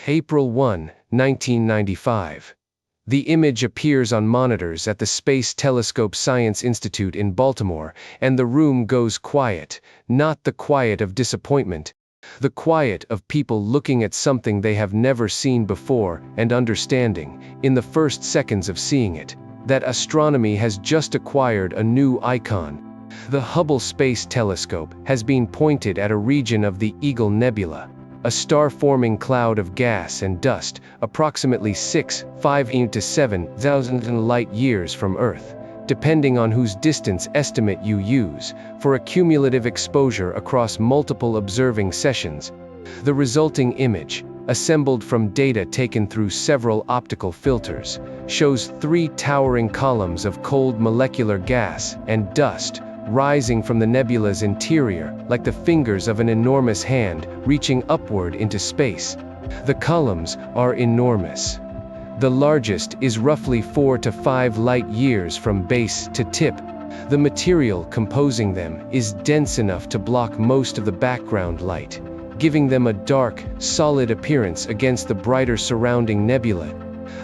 April 1, 1995. The image appears on monitors at the Space Telescope Science Institute in Baltimore, and the room goes quiet, not the quiet of disappointment, the quiet of people looking at something they have never seen before and understanding, in the first seconds of seeing it, that astronomy has just acquired a new icon. The Hubble Space Telescope has been pointed at a region of the Eagle Nebula, a star-forming cloud of gas and dust, approximately 5 to 7,000 light-years from Earth, depending on whose distance estimate you use, for a cumulative exposure across multiple observing sessions. The resulting image, assembled from data taken through several optical filters, shows 3 towering columns of cold molecular gas and dust rising from the nebula's interior, like the fingers of an enormous hand reaching upward into space. The columns are enormous. The largest is roughly 4 to 5 light-years from base to tip. The material composing them is dense enough to block most of the background light, giving them a dark, solid appearance against the brighter surrounding nebula.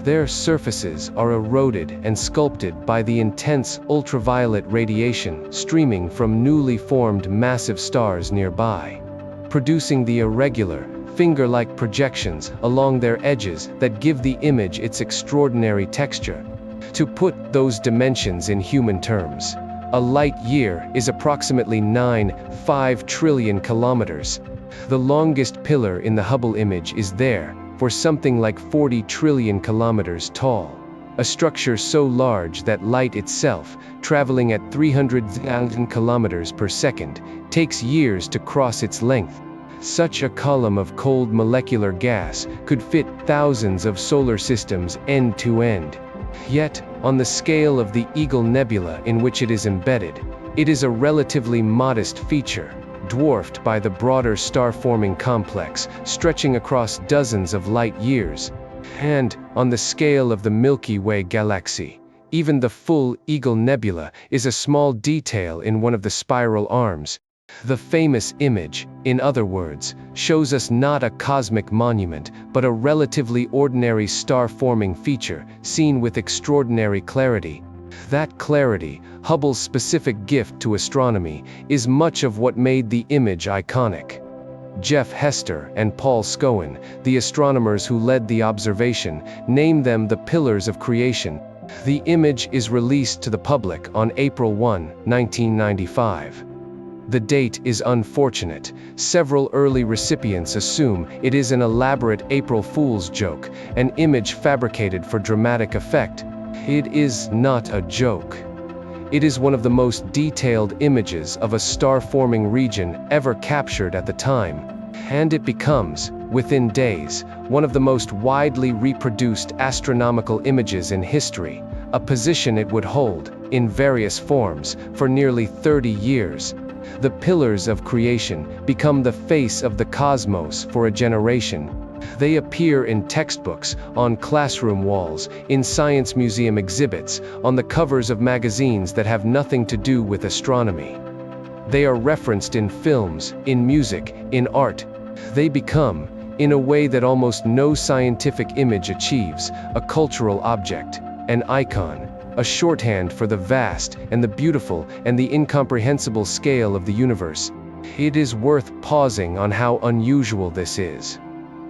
Their surfaces are eroded and sculpted by the intense ultraviolet radiation streaming from newly formed massive stars nearby, producing the irregular, finger-like projections along their edges that give the image its extraordinary texture. To put those dimensions in human terms, a light year is approximately 9.5 trillion kilometers. The longest pillar in the Hubble image is there, for something like 40 trillion kilometers tall, a structure so large that light itself, traveling at 300,000 kilometers per second, takes years to cross its length. Such a column of cold molecular gas could fit thousands of solar systems end to end. Yet, on the scale of the Eagle Nebula in which it is embedded, it is a relatively modest feature, dwarfed by the broader star-forming complex stretching across dozens of light-years. And, on the scale of the Milky Way galaxy, even the full Eagle Nebula is a small detail in one of the spiral arms. The famous image, in other words, shows us not a cosmic monument, but a relatively ordinary star-forming feature, seen with extraordinary clarity. That clarity, Hubble's specific gift to astronomy, is much of what made the image iconic. Hester and Paul Scowen, the astronomers who led the observation, named them the pillars of creation. The image is released to the public on April 1, 1995. The date is unfortunate. Several early recipients assume it is an elaborate April Fool's joke, an image fabricated for dramatic effect. It is not a joke. It is one of the most detailed images of a star-forming region ever captured at the time, and it becomes, within days, one of the most widely reproduced astronomical images in history, a position it would hold, in various forms, for nearly 30 years. The pillars of creation become the face of the cosmos for a generation. They appear in textbooks, on classroom walls, in science museum exhibits, on the covers of magazines that have nothing to do with astronomy. They are referenced in films, in music, in art. They become, in a way that almost no scientific image achieves, a cultural object, an icon, a shorthand for the vast and the beautiful and the incomprehensible scale of the universe. It is worth pausing on how unusual this is.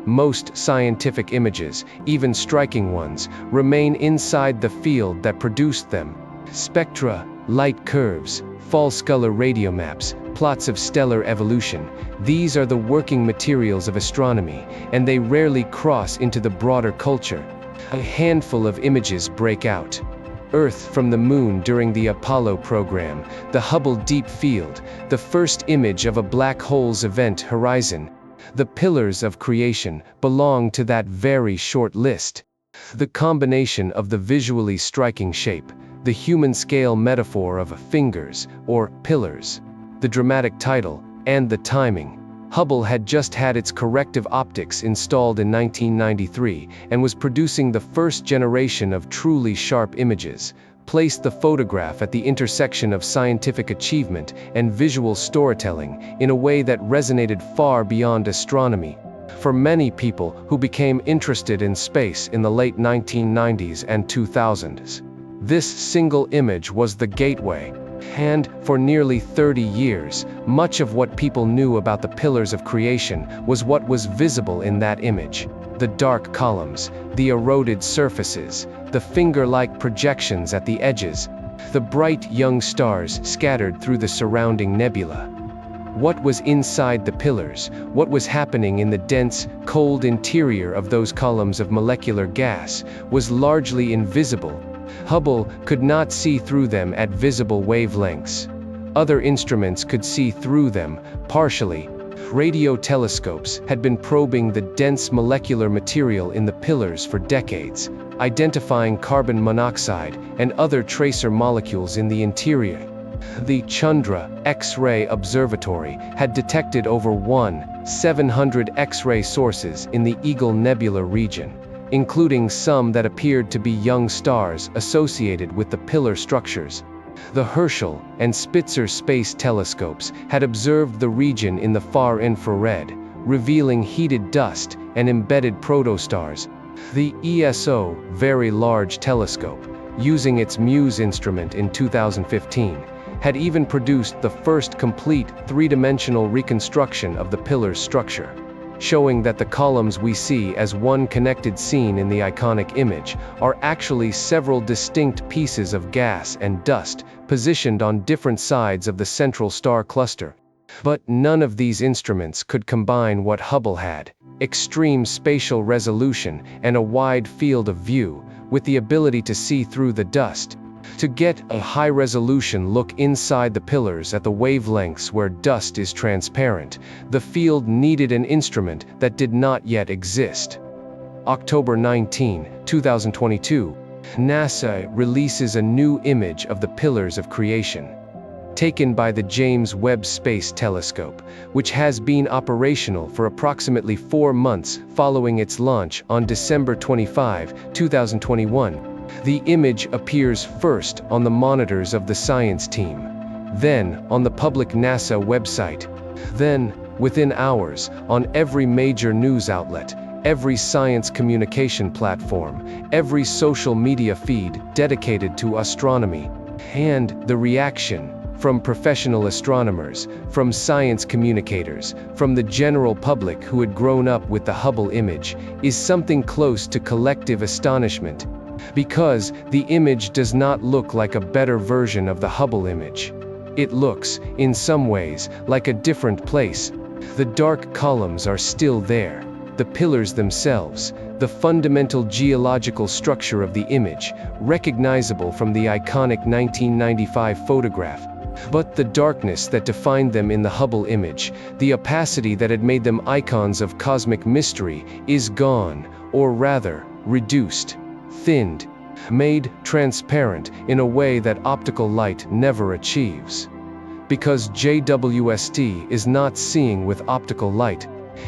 Most scientific images, even striking ones, remain inside the field that produced them. Spectra, light curves, false-color radiomaps, plots of stellar evolution, these are the working materials of astronomy, and they rarely cross into the broader culture. A handful of images break out. Earth from the Moon during the Apollo program, the Hubble Deep Field, the first image of a black hole's event horizon. The pillars of creation belong to that very short list. The combination of the visually striking shape, the human-scale metaphor of fingers, or pillars, the dramatic title, and the timing. Hubble had just had its corrective optics installed in 1993 and was producing the first generation of truly sharp images, placed the photograph at the intersection of scientific achievement and visual storytelling in a way that resonated far beyond astronomy. For many people who became interested in space in the late 1990s and 2000s, this single image was the gateway. And, for nearly 30 years, much of what people knew about the pillars of creation was what was visible in that image. The dark columns, the eroded surfaces, the finger-like projections at the edges, the bright young stars scattered through the surrounding nebula. What was inside the pillars, what was happening in the dense, cold interior of those columns of molecular gas, was largely invisible. Hubble could not see through them at visible wavelengths. Other instruments could see through them, partially. Radio telescopes had been probing the dense molecular material in the pillars for decades, identifying carbon monoxide and other tracer molecules in the interior. The Chandra X-ray Observatory had detected over 700 X-ray sources in the Eagle Nebula region, including some that appeared to be young stars associated with the pillar structures. The Herschel and Spitzer space telescopes had observed the region in the far infrared, revealing heated dust and embedded protostars. The ESO Very Large Telescope, using its MUSE instrument in 2015, had even produced the first complete three-dimensional reconstruction of the pillar's structure, showing that the columns we see as one connected scene in the iconic image are actually several distinct pieces of gas and dust positioned on different sides of the central star cluster. But none of these instruments could combine what Hubble had: extreme spatial resolution and a wide field of view, with the ability to see through the dust. To get a high-resolution look inside the pillars at the wavelengths where dust is transparent, the field needed an instrument that did not yet exist. October 19, 2022, NASA releases a new image of the pillars of creation, taken by the James Webb Space Telescope, which has been operational for approximately 4 months following its launch on December 25, 2021. The image appears first on the monitors of the science team, then on the public NASA website, then, within hours, on every major news outlet, every science communication platform, every social media feed dedicated to astronomy. And the reaction from professional astronomers, from science communicators, from the general public who had grown up with the Hubble image, is something close to collective astonishment. Because the image does not look like a better version of the Hubble image. It looks, in some ways, like a different place. The dark columns are still there. The pillars themselves, the fundamental geological structure of the image, recognizable from the iconic 1995 photograph. But the darkness that defined them in the Hubble image, the opacity that had made them icons of cosmic mystery, is gone, or rather, reduced, thinned, made transparent in a way that optical light never achieves. Because JWST is not seeing with optical light.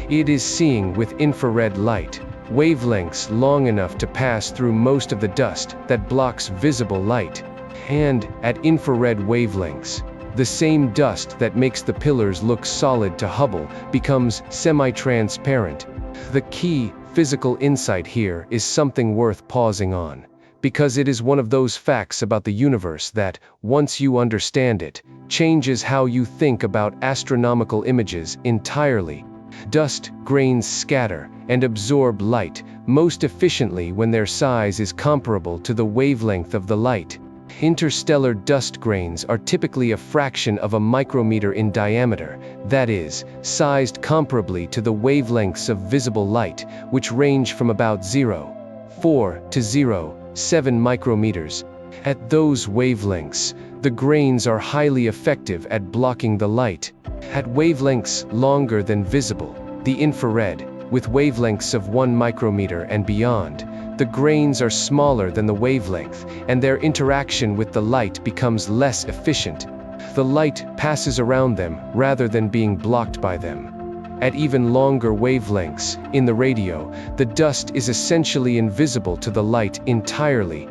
It is seeing with infrared light, wavelengths long enough to pass through most of the dust that blocks visible light. And, at infrared wavelengths, the same dust that makes the pillars look solid to Hubble becomes semi-transparent. The key physical insight here is something worth pausing on, because it is one of those facts about the universe that, once you understand it, changes how you think about astronomical images entirely. Dust grains scatter and absorb light most efficiently when their size is comparable to the wavelength of the light. Interstellar dust grains are typically a fraction of a micrometer in diameter, that is, sized comparably to the wavelengths of visible light, which range from about 0.4 to 0.7 micrometers. At those wavelengths, the grains are highly effective at blocking the light. At wavelengths longer than visible, the infrared, with wavelengths of 1 micrometer and beyond, the grains are smaller than the wavelength, and their interaction with the light becomes less efficient. The light passes around them rather than being blocked by them. At even longer wavelengths, in the radio, the dust is essentially invisible to the light entirely.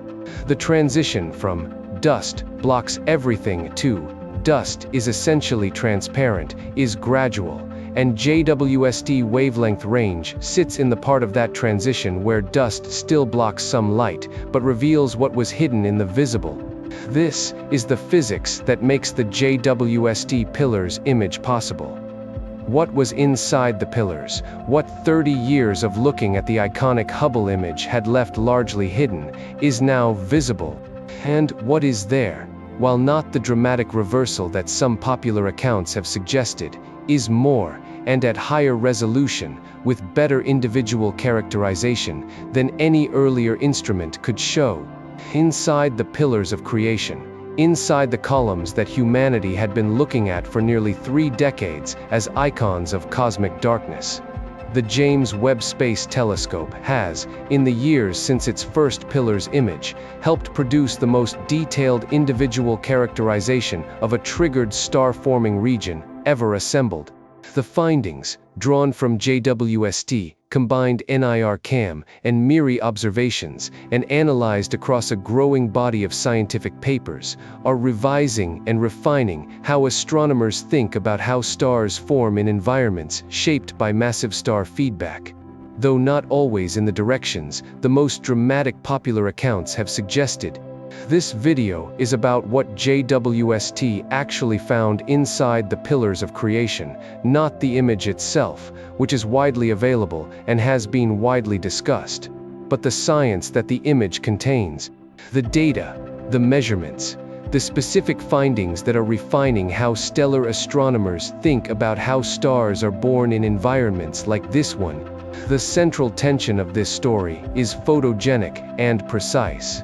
The transition from dust blocks everything to dust is essentially transparent is gradual, and JWST wavelength range sits in the part of that transition where dust still blocks some light, but reveals what was hidden in the visible. This is the physics that makes the JWST pillars image possible. What was inside the pillars, what 30 years of looking at the iconic Hubble image had left largely hidden, is now visible. And what is there, while not the dramatic reversal that some popular accounts have suggested, is more, and at higher resolution, with better individual characterization, than any earlier instrument could show. Inside the pillars of creation, inside the columns that humanity had been looking at for nearly 3 decades as icons of cosmic darkness. The James Webb Space Telescope has, in the years since its first pillars image, helped produce the most detailed individual characterization of a triggered star-forming region ever assembled. The findings, drawn from JWST, combined NIRCam and MIRI observations, and analyzed across a growing body of scientific papers, are revising and refining how astronomers think about how stars form in environments shaped by massive star feedback. Though not always in the directions the most dramatic popular accounts have suggested. This video is about what JWST actually found inside the pillars of creation, not the image itself, which is widely available and has been widely discussed, but the science that the image contains. The data, the measurements, the specific findings that are refining how stellar astronomers think about how stars are born in environments like this one. The central tension of this story is photogenic and precise.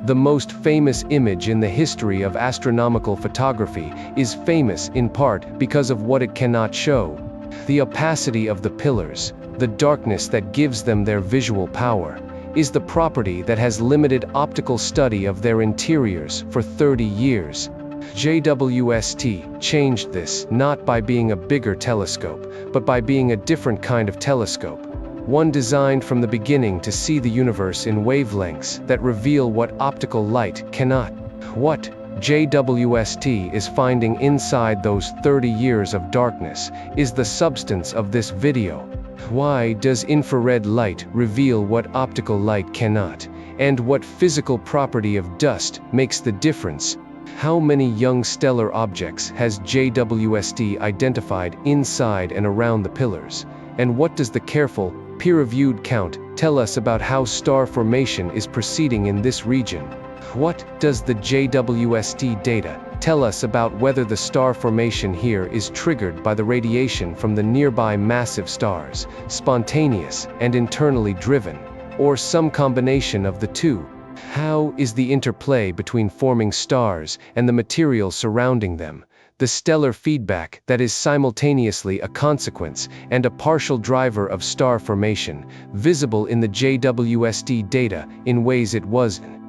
The most famous image in the history of astronomical photography is famous in part because of what it cannot show. The opacity of the pillars, the darkness that gives them their visual power, is the property that has limited optical study of their interiors for 30 years. JWST changed this not by being a bigger telescope, but by being a different kind of telescope. One designed from the beginning to see the universe in wavelengths that reveal what optical light cannot. What JWST is finding inside those 30 years of darkness is the substance of this video. Why does infrared light reveal what optical light cannot? And what physical property of dust makes the difference? How many young stellar objects has JWST identified inside and around the pillars? And what does the careful, peer-reviewed count tell us about how star formation is proceeding in this region? What does the JWST data tell us about whether the star formation here is triggered by the radiation from the nearby massive stars, spontaneous and internally driven, or some combination of the two? How is the interplay between forming stars and the material surrounding them, the stellar feedback that is simultaneously a consequence and a partial driver of star formation, visible in the JWST data in ways it wasn't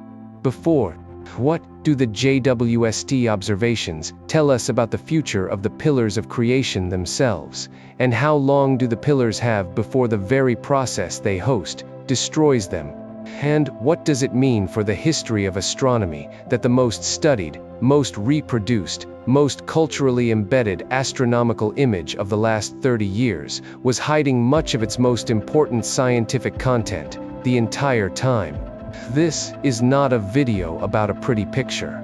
before? What do the JWST observations tell us about the future of the pillars of creation themselves? And how long do the pillars have before the very process they host destroys them? And what does it mean for the history of astronomy that the most studied, most reproduced, most culturally embedded astronomical image of the last 30 years was hiding much of its most important scientific content the entire time? This is not a video about a pretty picture.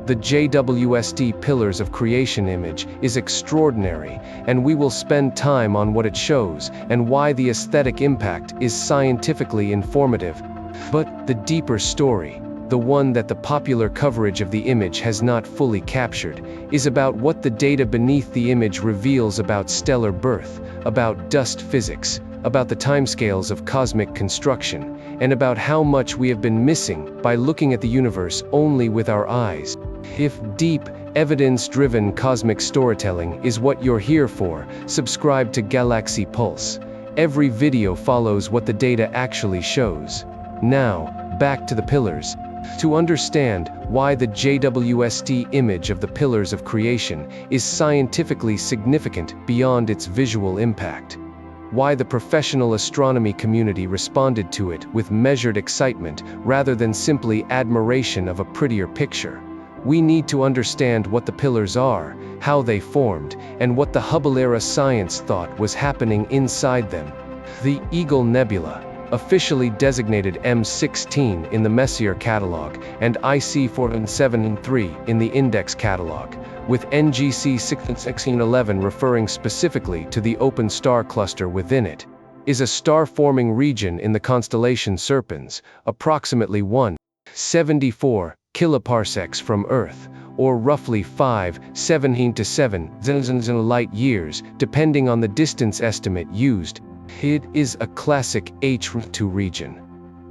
The JWST Pillars of Creation image is extraordinary, and we will spend time on what it shows and why the aesthetic impact is scientifically informative. But the deeper story, the one that the popular coverage of the image has not fully captured, is about what the data beneath the image reveals about stellar birth, about dust physics, about the timescales of cosmic construction, and about how much we have been missing by looking at the universe only with our eyes. If deep, evidence-driven cosmic storytelling is what you're here for, subscribe to Galaxy Pulse. Every video follows what the data actually shows. Now, back to the pillars. To understand why the JWST image of the pillars of creation is scientifically significant beyond its visual impact. Why the professional astronomy community responded to it with measured excitement rather than simply admiration of a prettier picture. We need to understand what the pillars are, how they formed, and what the Hubble-era science thought was happening inside them. The Eagle Nebula, officially designated M16 in the Messier catalog and IC473 in the Index catalog, with NGC 1611 referring specifically to the open star cluster within it, is a star-forming region in the constellation Serpens, approximately 1.74 kiloparsecs from Earth, or roughly 5.17 to 7 light-years, depending on the distance estimate used. It is a classic H2 region.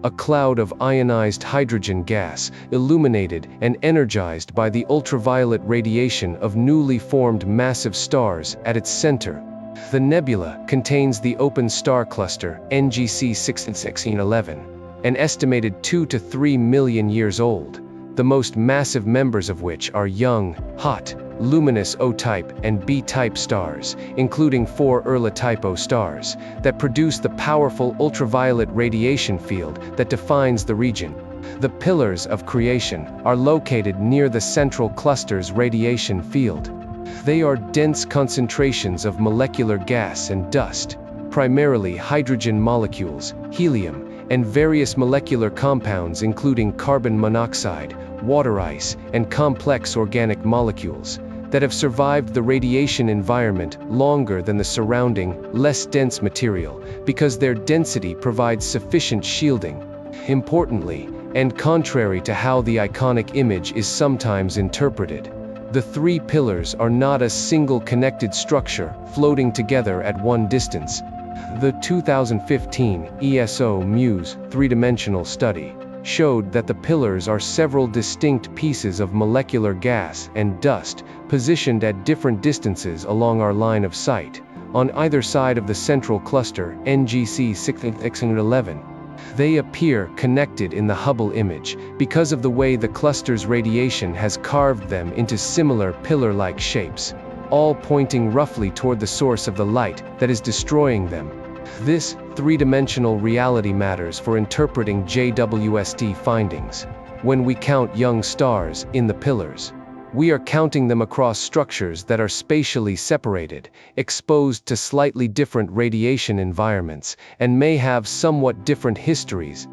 A cloud of ionized hydrogen gas, illuminated and energized by the ultraviolet radiation of newly formed massive stars at its center. The nebula contains the open star cluster NGC 1611, an estimated 2 to 3 million years old, the most massive members of which are young, hot, luminous O-type and B-type stars, including 4 early-type O stars, that produce the powerful ultraviolet radiation field that defines the region. The pillars of creation are located near the central cluster's radiation field. They are dense concentrations of molecular gas and dust, primarily hydrogen molecules, helium, and various molecular compounds including carbon monoxide, water ice, and complex organic molecules, that have survived the radiation environment longer than the surrounding, less dense material, because their density provides sufficient shielding. Importantly, and contrary to how the iconic image is sometimes interpreted, the 3 pillars are not a single connected structure floating together at one distance. The 2015 ESO MUSE three-dimensional study showed that the pillars are several distinct pieces of molecular gas and dust positioned at different distances along our line of sight, on either side of the central cluster NGC 1611. They appear connected in the Hubble image because of the way the cluster's radiation has carved them into similar pillar-like shapes, all pointing roughly toward the source of the light that is destroying them. This three-dimensional reality matters for interpreting JWST findings. When we count young stars in the pillars, we are counting them across structures that are spatially separated, exposed to slightly different radiation environments, and may have somewhat different histories.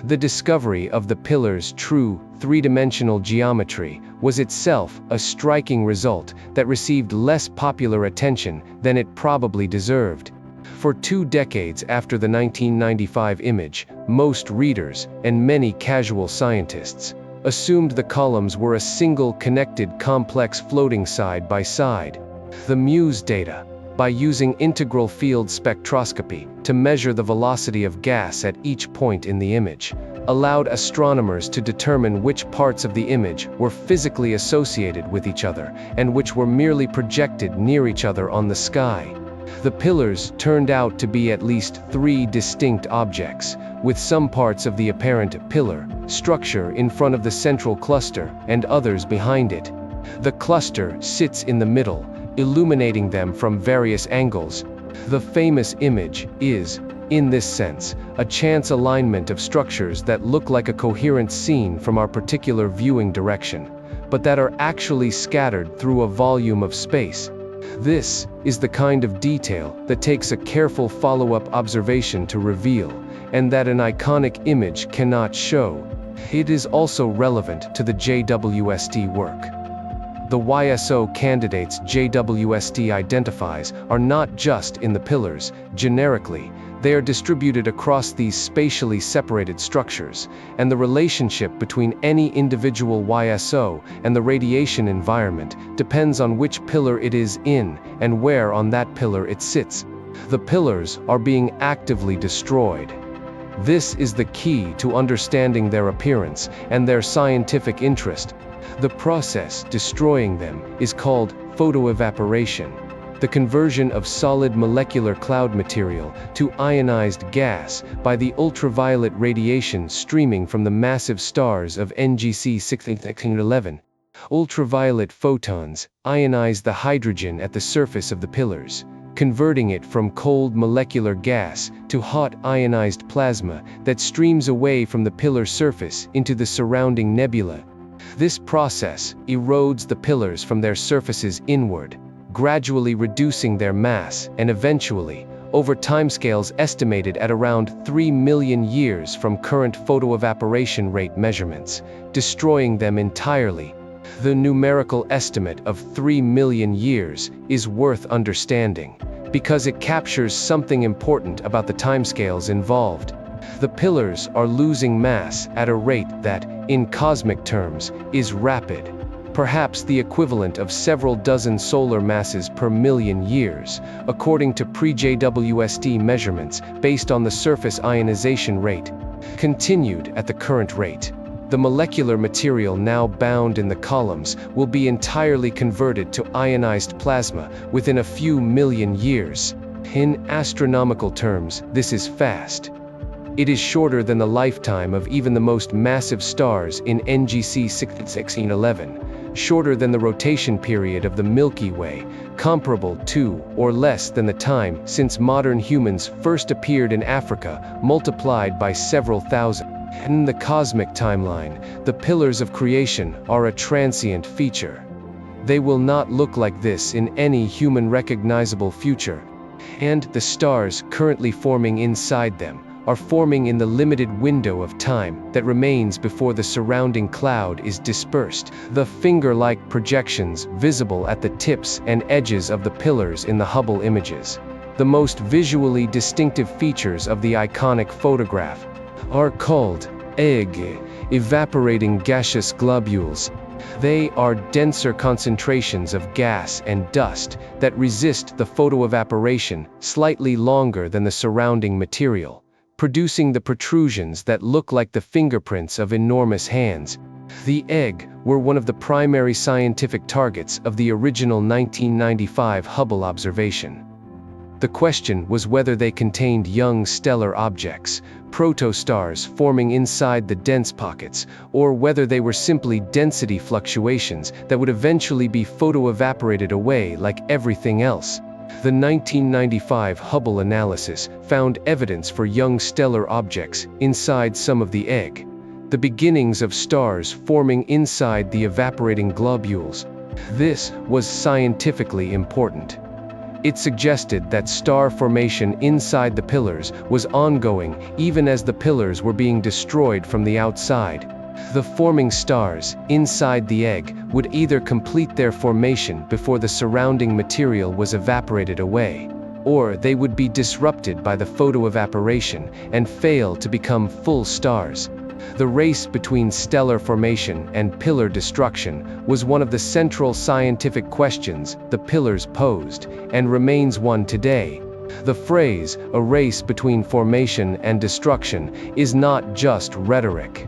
The discovery of the pillar's true three-dimensional geometry was itself a striking result that received less popular attention than it probably deserved. For 2 decades after the 1995 image, most readers, and many casual scientists, assumed the columns were a single connected complex floating side by side. The MUSE data, by using integral field spectroscopy to measure the velocity of gas at each point in the image, allowed astronomers to determine which parts of the image were physically associated with each other and which were merely projected near each other on the sky. The pillars turned out to be at least 3 distinct objects, with some parts of the apparent pillar structure in front of the central cluster and others behind it. The cluster sits in the middle, illuminating them from various angles. The famous image is, in this sense, a chance alignment of structures that look like a coherent scene from our particular viewing direction, but that are actually scattered through a volume of space. This is the kind of detail that takes a careful follow-up observation to reveal, and that an iconic image cannot show. It is also relevant to the JWST work. The YSO candidates JWST identifies are not just in the pillars, generically, they are distributed across these spatially separated structures, and the relationship between any individual YSO and the radiation environment depends on which pillar it is in and where on that pillar it sits. The pillars are being actively destroyed. This is the key to understanding their appearance and their scientific interest. The process destroying them is called photoevaporation, the conversion of solid molecular cloud material to ionized gas by the ultraviolet radiation streaming from the massive stars of NGC 1611. Ultraviolet photons ionize the hydrogen at the surface of the pillars, converting it from cold molecular gas to hot ionized plasma that streams away from the pillar surface into the surrounding nebula. This process erodes the pillars from their surfaces inward, gradually reducing their mass and eventually, over timescales estimated at around 3 million years from current photoevaporation rate measurements, destroying them entirely. The numerical estimate of 3 million years is worth understanding, because it captures something important about the timescales involved. The pillars are losing mass at a rate that, in cosmic terms, is rapid, perhaps the equivalent of several dozen solar masses per million years, according to pre-JWST measurements based on the surface ionization rate. Continued at the current rate, the molecular material now bound in the columns will be entirely converted to ionized plasma within a few million years. In astronomical terms, this is fast. It is shorter than the lifetime of even the most massive stars in NGC 1611, shorter than the rotation period of the Milky Way, comparable to or less than the time since modern humans first appeared in Africa, multiplied by several thousand. In the cosmic timeline, the pillars of creation are a transient feature. They will not look like this in any human-recognizable future, and the stars currently forming inside them are forming in the limited window of time that remains before the surrounding cloud is dispersed. The finger-like projections visible at the tips and edges of the pillars in the Hubble images, the most visually distinctive features of the iconic photograph, are called evaporating gaseous globules. They are denser concentrations of gas and dust that resist the photoevaporation slightly longer than the surrounding material, producing the protrusions that look like the fingerprints of enormous hands. The egg were one of the primary scientific targets of the original 1995 Hubble observation. The question was whether they contained young stellar objects, protostars forming inside the dense pockets, or whether they were simply density fluctuations that would eventually be photoevaporated away like everything else. The 1995 Hubble analysis found evidence for young stellar objects inside some of the egg, the beginnings of stars forming inside the evaporating globules. This was scientifically important. It suggested that star formation inside the pillars was ongoing even as the pillars were being destroyed from the outside. The forming stars inside the egg would either complete their formation before the surrounding material was evaporated away, or they would be disrupted by the photoevaporation and fail to become full stars. The race between stellar formation and pillar destruction was one of the central scientific questions the pillars posed, and remains one today. The phrase, "a race between formation and destruction," is not just rhetoric.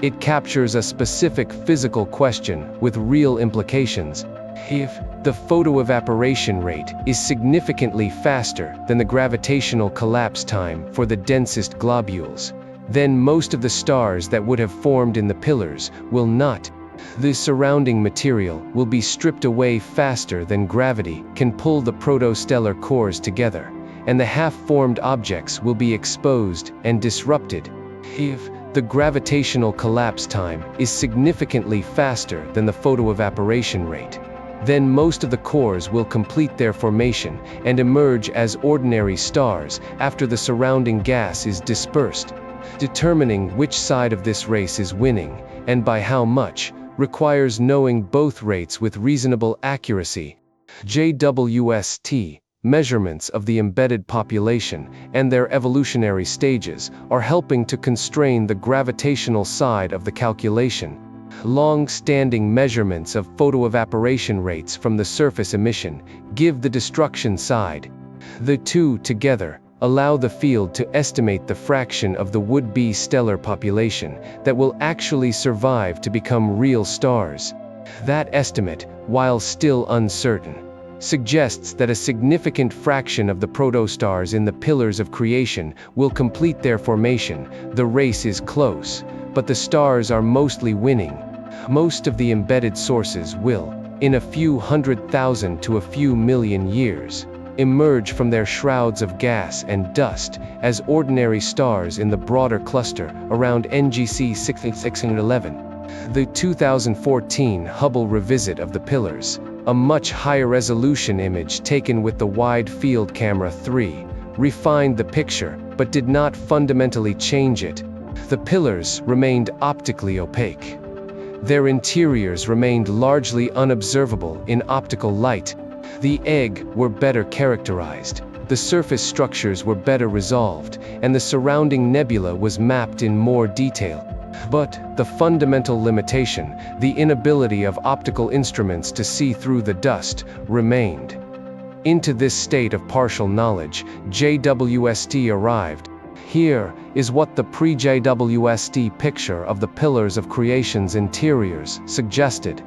It captures a specific physical question with real implications. If the photoevaporation rate is significantly faster than the gravitational collapse time for the densest globules, then most of the stars that would have formed in the pillars will not. The surrounding material will be stripped away faster than gravity can pull the protostellar cores together, and the half-formed objects will be exposed and disrupted. If the gravitational collapse time is significantly faster than the photoevaporation rate, then most of the cores will complete their formation and emerge as ordinary stars after the surrounding gas is dispersed. Determining which side of this race is winning, and by how much, requires knowing both rates with reasonable accuracy. JWST measurements of the embedded population and their evolutionary stages are helping to constrain the gravitational side of the calculation. Long-standing measurements of photoevaporation rates from the surface emission give the destruction side. The two together allow the field to estimate the fraction of the would-be stellar population that will actually survive to become real stars. That estimate, while still uncertain, suggests that a significant fraction of the protostars in the pillars of creation will complete their formation. The race is close, but the stars are mostly winning. Most of the embedded sources will, in a few 100,000 to a few million years, emerge from their shrouds of gas and dust as ordinary stars in the broader cluster around NGC 1611. The 2014 Hubble revisit of the pillars, a much higher resolution image taken with the Wide Field Camera 3, refined the picture but did not fundamentally change it. The pillars remained optically opaque. Their interiors remained largely unobservable in optical light. The egg were better characterized, the surface structures were better resolved, and the surrounding nebula was mapped in more detail. But the fundamental limitation, the inability of optical instruments to see through the dust, remained. Into this state of partial knowledge, JWST arrived. Here is what the pre-JWST picture of the pillars of creation's interiors suggested.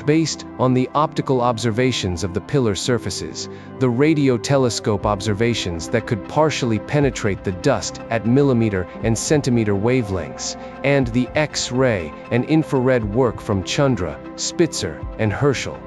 Based on the optical observations of the pillar surfaces, the radio telescope observations that could partially penetrate the dust at millimeter and centimeter wavelengths, and the X-ray and infrared work from Chandra, Spitzer, and Herschel,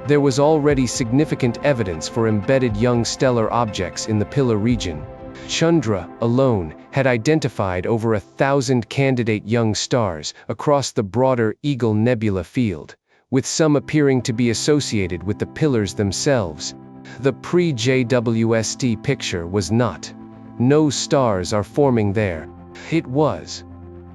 there was already significant evidence for embedded young stellar objects in the pillar region. Chandra, alone, had identified over 1,000 candidate young stars across the broader Eagle Nebula field, with some appearing to be associated with the pillars themselves. The pre-JWST picture was not. No stars are forming there. It was.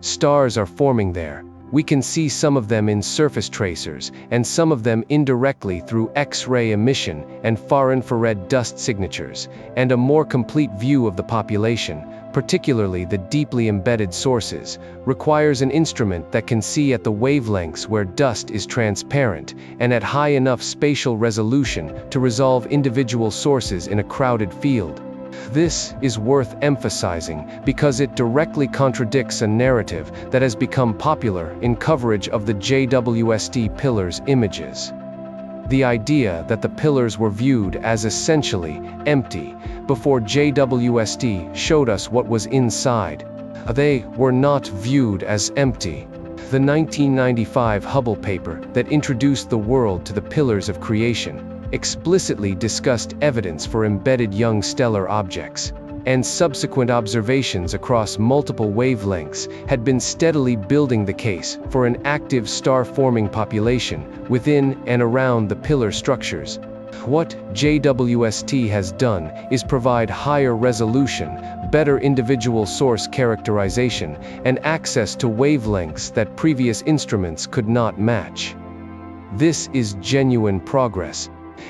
Stars are forming there. We can see some of them in surface tracers, and some of them indirectly through X-ray emission and far-infrared dust signatures, and a more complete view of the population, particularly the deeply embedded sources, requires an instrument that can see at the wavelengths where dust is transparent, and at high enough spatial resolution to resolve individual sources in a crowded field. This is worth emphasizing because it directly contradicts a narrative that has become popular in coverage of the JWST pillars images. The idea that the pillars were viewed as essentially empty before JWST showed us what was inside. They were not viewed as empty. The 1995 Hubble paper that introduced the world to the pillars of creation explicitly discussed evidence for embedded young stellar objects, and subsequent observations across multiple wavelengths had been steadily building the case for an active star-forming population within and around the pillar structures. What JWST has done is provide higher resolution, better individual source characterization, and access to wavelengths that previous instruments could not match. This is genuine progress.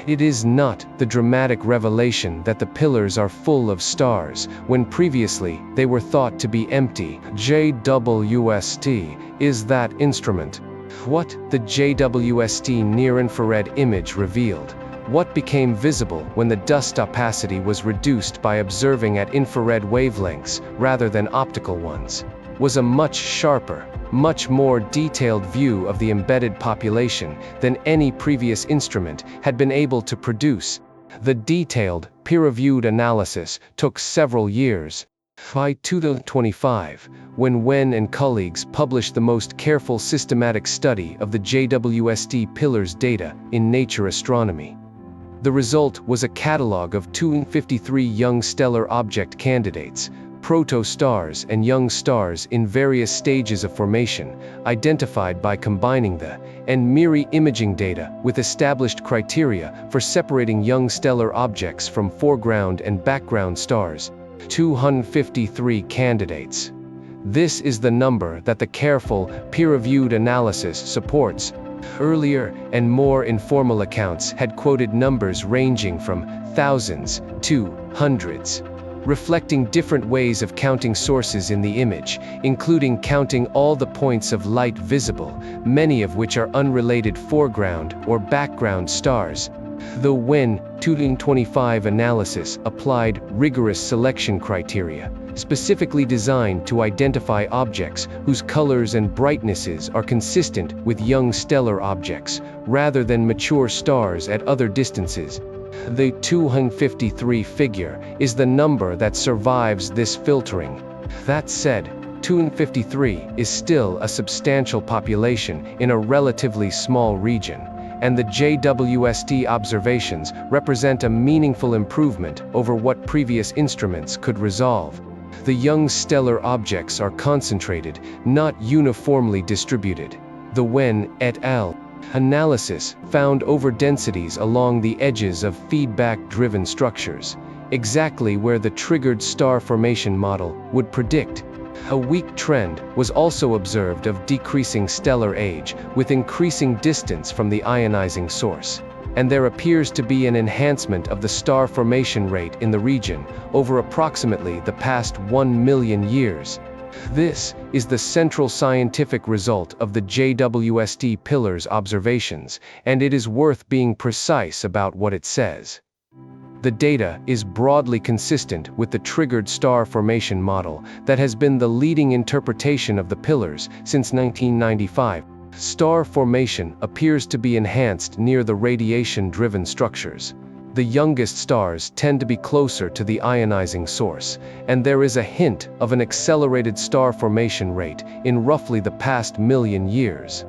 It is not the dramatic revelation that the pillars are full of stars, when previously they were thought to be empty. JWST is that instrument. What the JWST near-infrared image revealed, what became visible when the dust opacity was reduced by observing at infrared wavelengths rather than optical ones, was a much sharper, much more detailed view of the embedded population than any previous instrument had been able to produce. The detailed, peer-reviewed analysis took several years. By 2025, when Wen and colleagues published the most careful systematic study of the JWST pillars data in Nature Astronomy, the result was a catalog of 253 young stellar object candidates, proto-stars and young stars in various stages of formation, identified by combining the and MIRI imaging data with established criteria for separating young stellar objects from foreground and background stars. 253 candidates. This is the number that the careful, peer-reviewed analysis supports. Earlier and more informal accounts had quoted numbers ranging from thousands to hundreds, reflecting different ways of counting sources in the image, including counting all the points of light visible, many of which are unrelated foreground or background stars. The Wen 2025 analysis applied rigorous selection criteria, specifically designed to identify objects whose colors and brightnesses are consistent with young stellar objects, rather than mature stars at other distances. The 253 figure is the number that survives this filtering. That said, 253 is still a substantial population in a relatively small region, and the JWST observations represent a meaningful improvement over what previous instruments could resolve. The young stellar objects are concentrated, not uniformly distributed. The Wen et al. Analysis found overdensities along the edges of feedback-driven structures, exactly where the triggered star formation model would predict. A weak trend was also observed of decreasing stellar age with increasing distance from the ionizing source, and there appears to be an enhancement of the star formation rate in the region over approximately the past 1 million years. This is the central scientific result of the JWST pillars observations, and it is worth being precise about what it says. The data is broadly consistent with the triggered star formation model that has been the leading interpretation of the pillars since 1995. Star formation appears to be enhanced near the radiation-driven structures. The youngest stars tend to be closer to the ionizing source, and there is a hint of an accelerated star formation rate in roughly the past million years.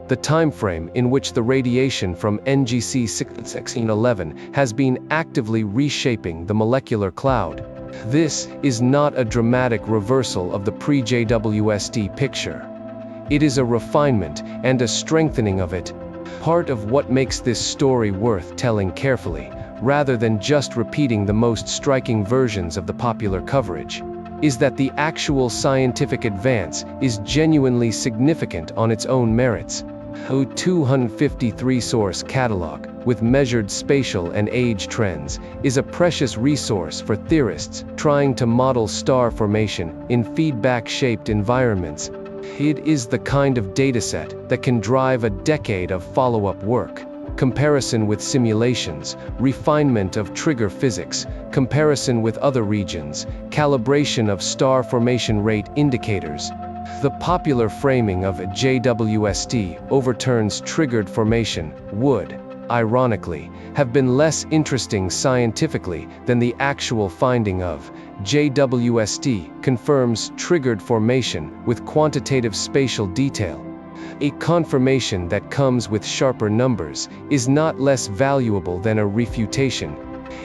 The timeframe in which the radiation from NGC 1611 has been actively reshaping the molecular cloud. This is not a dramatic reversal of the pre-JWST picture. It is a refinement and a strengthening of it, part of what makes this story worth telling carefully, rather than just repeating the most striking versions of the popular coverage, is that the actual scientific advance is genuinely significant on its own merits. A 253-source catalog, with measured spatial and age trends, is a precious resource for theorists trying to model star formation in feedback-shaped environments. It is the kind of dataset that can drive a decade of follow-up work. Comparison with simulations, refinement of trigger physics, comparison with other regions, calibration of star formation rate indicators. The popular framing of JWST overturns triggered formation would, ironically, have been less interesting scientifically than the actual finding of JWST confirms triggered formation with quantitative spatial detail. A confirmation that comes with sharper numbers is not less valuable than a refutation.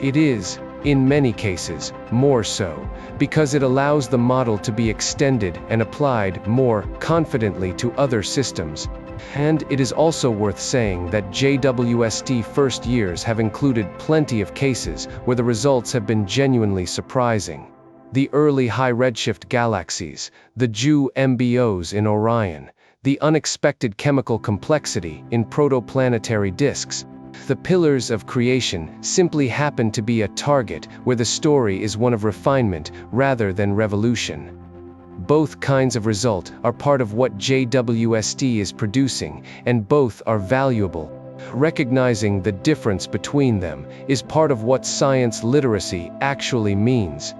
It is, in many cases, more so, because it allows the model to be extended and applied more confidently to other systems. And it is also worth saying that JWST first years have included plenty of cases where the results have been genuinely surprising. The early high-redshift galaxies, the JWMBOs in Orion, the unexpected chemical complexity in protoplanetary disks. The pillars of creation simply happen to be a target where the story is one of refinement rather than revolution. Both kinds of result are part of what JWST is producing, and both are valuable. Recognizing the difference between them is part of what science literacy actually means.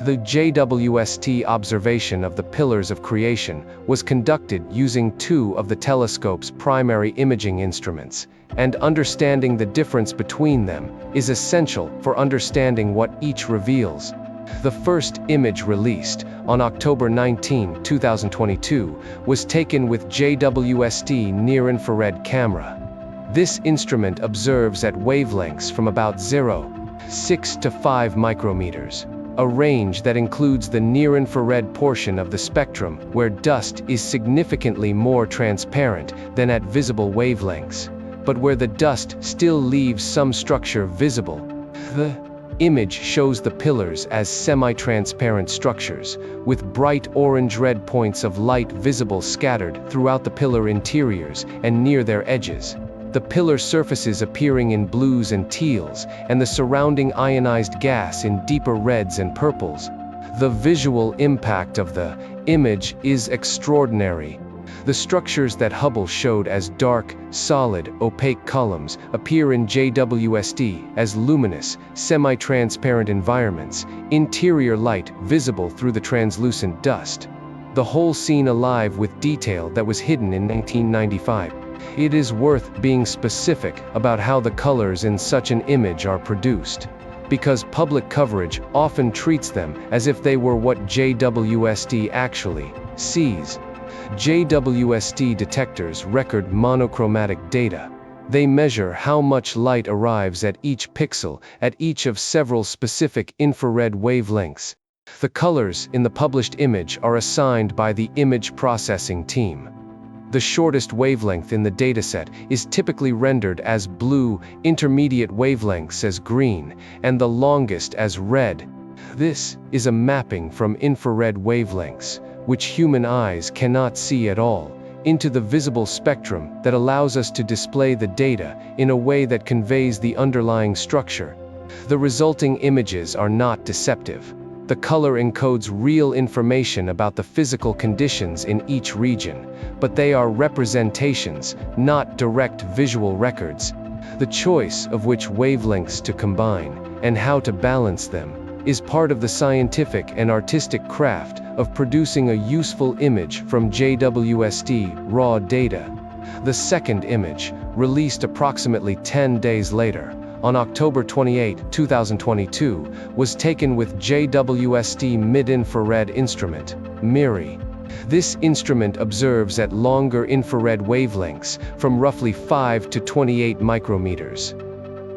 The JWST observation of the pillars of creation was conducted using two of the telescope's primary imaging instruments, and understanding the difference between them is essential for understanding what each reveals. The first image released, on October 19, 2022, was taken with JWST near-infrared camera. This instrument observes at wavelengths from about 0.6 to 5 micrometers, a range that includes the near-infrared portion of the spectrum where dust is significantly more transparent than at visible wavelengths, but where the dust still leaves some structure visible. The image shows the pillars as semi-transparent structures, with bright orange-red points of light visible scattered throughout the pillar interiors and near their edges. The pillar surfaces appearing in blues and teals, and the surrounding ionized gas in deeper reds and purples. The visual impact of the image is extraordinary. The structures that Hubble showed as dark, solid, opaque columns appear in JWST as luminous, semi-transparent environments, interior light visible through the translucent dust. The whole scene alive with detail that was hidden in 1995. It is worth being specific about how the colors in such an image are produced, because public coverage often treats them as if they were what JWST actually sees. JWST detectors record monochromatic data. They measure how much light arrives at each pixel at each of several specific infrared wavelengths. The colors in the published image are assigned by the image processing team. The shortest wavelength in the dataset is typically rendered as blue, intermediate wavelengths as green, and the longest as red. This is a mapping from infrared wavelengths, which human eyes cannot see at all, into the visible spectrum that allows us to display the data in a way that conveys the underlying structure. The resulting images are not deceptive. The color encodes real information about the physical conditions in each region, but they are representations, not direct visual records. The choice of which wavelengths to combine, and how to balance them, is part of the scientific and artistic craft of producing a useful image from JWST raw data. The second image, released approximately 10 days later, on October 28, 2022, was taken with JWST mid-infrared instrument, MIRI. This instrument observes at longer infrared wavelengths, from roughly 5 to 28 micrometers.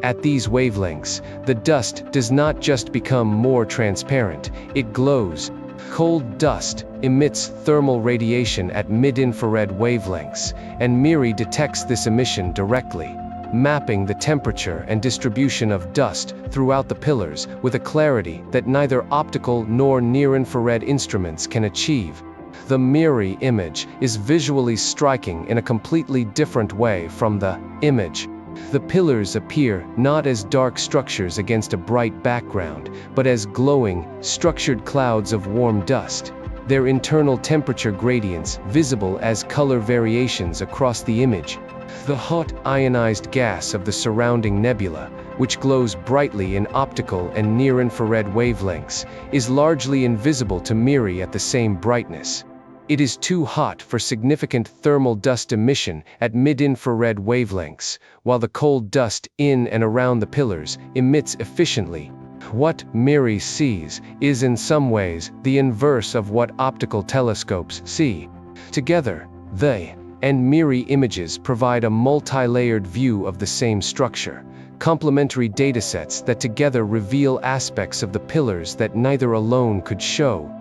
At these wavelengths, the dust does not just become more transparent, it glows. Cold dust emits thermal radiation at mid-infrared wavelengths, and MIRI detects this emission directly, mapping the temperature and distribution of dust throughout the pillars with a clarity that neither optical nor near-infrared instruments can achieve. The MIRI image is visually striking in a completely different way from the image. The pillars appear not as dark structures against a bright background, but as glowing, structured clouds of warm dust, their internal temperature gradients visible as color variations across the image. The hot, ionized gas of the surrounding nebula, which glows brightly in optical and near-infrared wavelengths, is largely invisible to MIRI at the same brightness. It is too hot for significant thermal dust emission at mid-infrared wavelengths, while the cold dust in and around the pillars emits efficiently. What MIRI sees is in some ways the inverse of what optical telescopes see. Together, they and MIRI images provide a multi-layered view of the same structure, complementary datasets that together reveal aspects of the pillars that neither alone could show.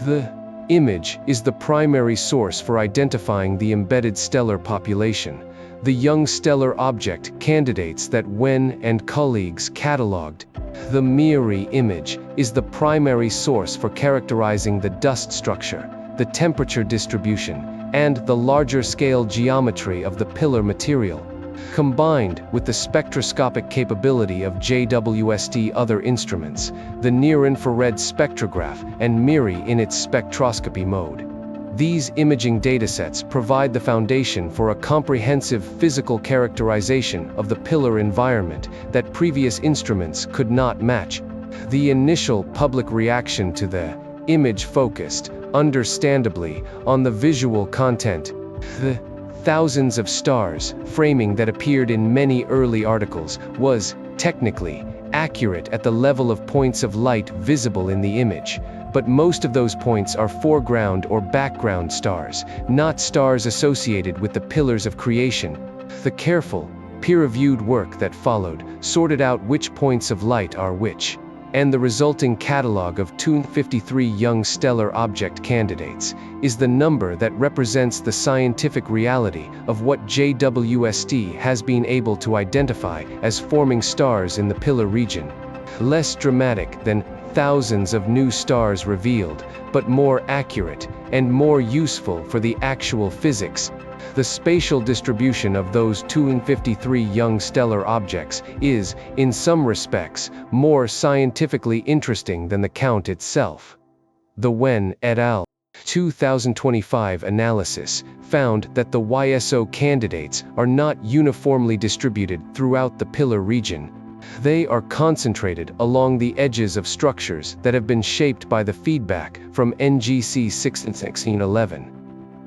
The image is the primary source for identifying the embedded stellar population, the young stellar object candidates that Wen and colleagues cataloged. The MIRI image is the primary source for characterizing the dust structure, the temperature distribution, and the larger-scale geometry of the pillar material. Combined with the spectroscopic capability of JWST other instruments, the near-infrared spectrograph and MIRI in its spectroscopy mode. These imaging datasets provide the foundation for a comprehensive physical characterization of the pillar environment that previous instruments could not match. The initial public reaction to the image focused, understandably, on the visual content. The thousands of stars framing that appeared in many early articles was, technically, accurate at the level of points of light visible in the image, but most of those points are foreground or background stars, not stars associated with the pillars of creation. The careful, peer-reviewed work that followed sorted out which points of light are which, and the resulting catalog of 253 young stellar object candidates is the number that represents the scientific reality of what JWST has been able to identify as forming stars in the pillar region. Less dramatic than thousands of new stars revealed, but more accurate and more useful for the actual physics. The spatial distribution of those 253 young stellar objects is, in some respects, more scientifically interesting than the count itself. The Wen et al. 2025 analysis found that the YSO candidates are not uniformly distributed throughout the pillar region. They are concentrated along the edges of structures that have been shaped by the feedback from NGC 6 and 1611.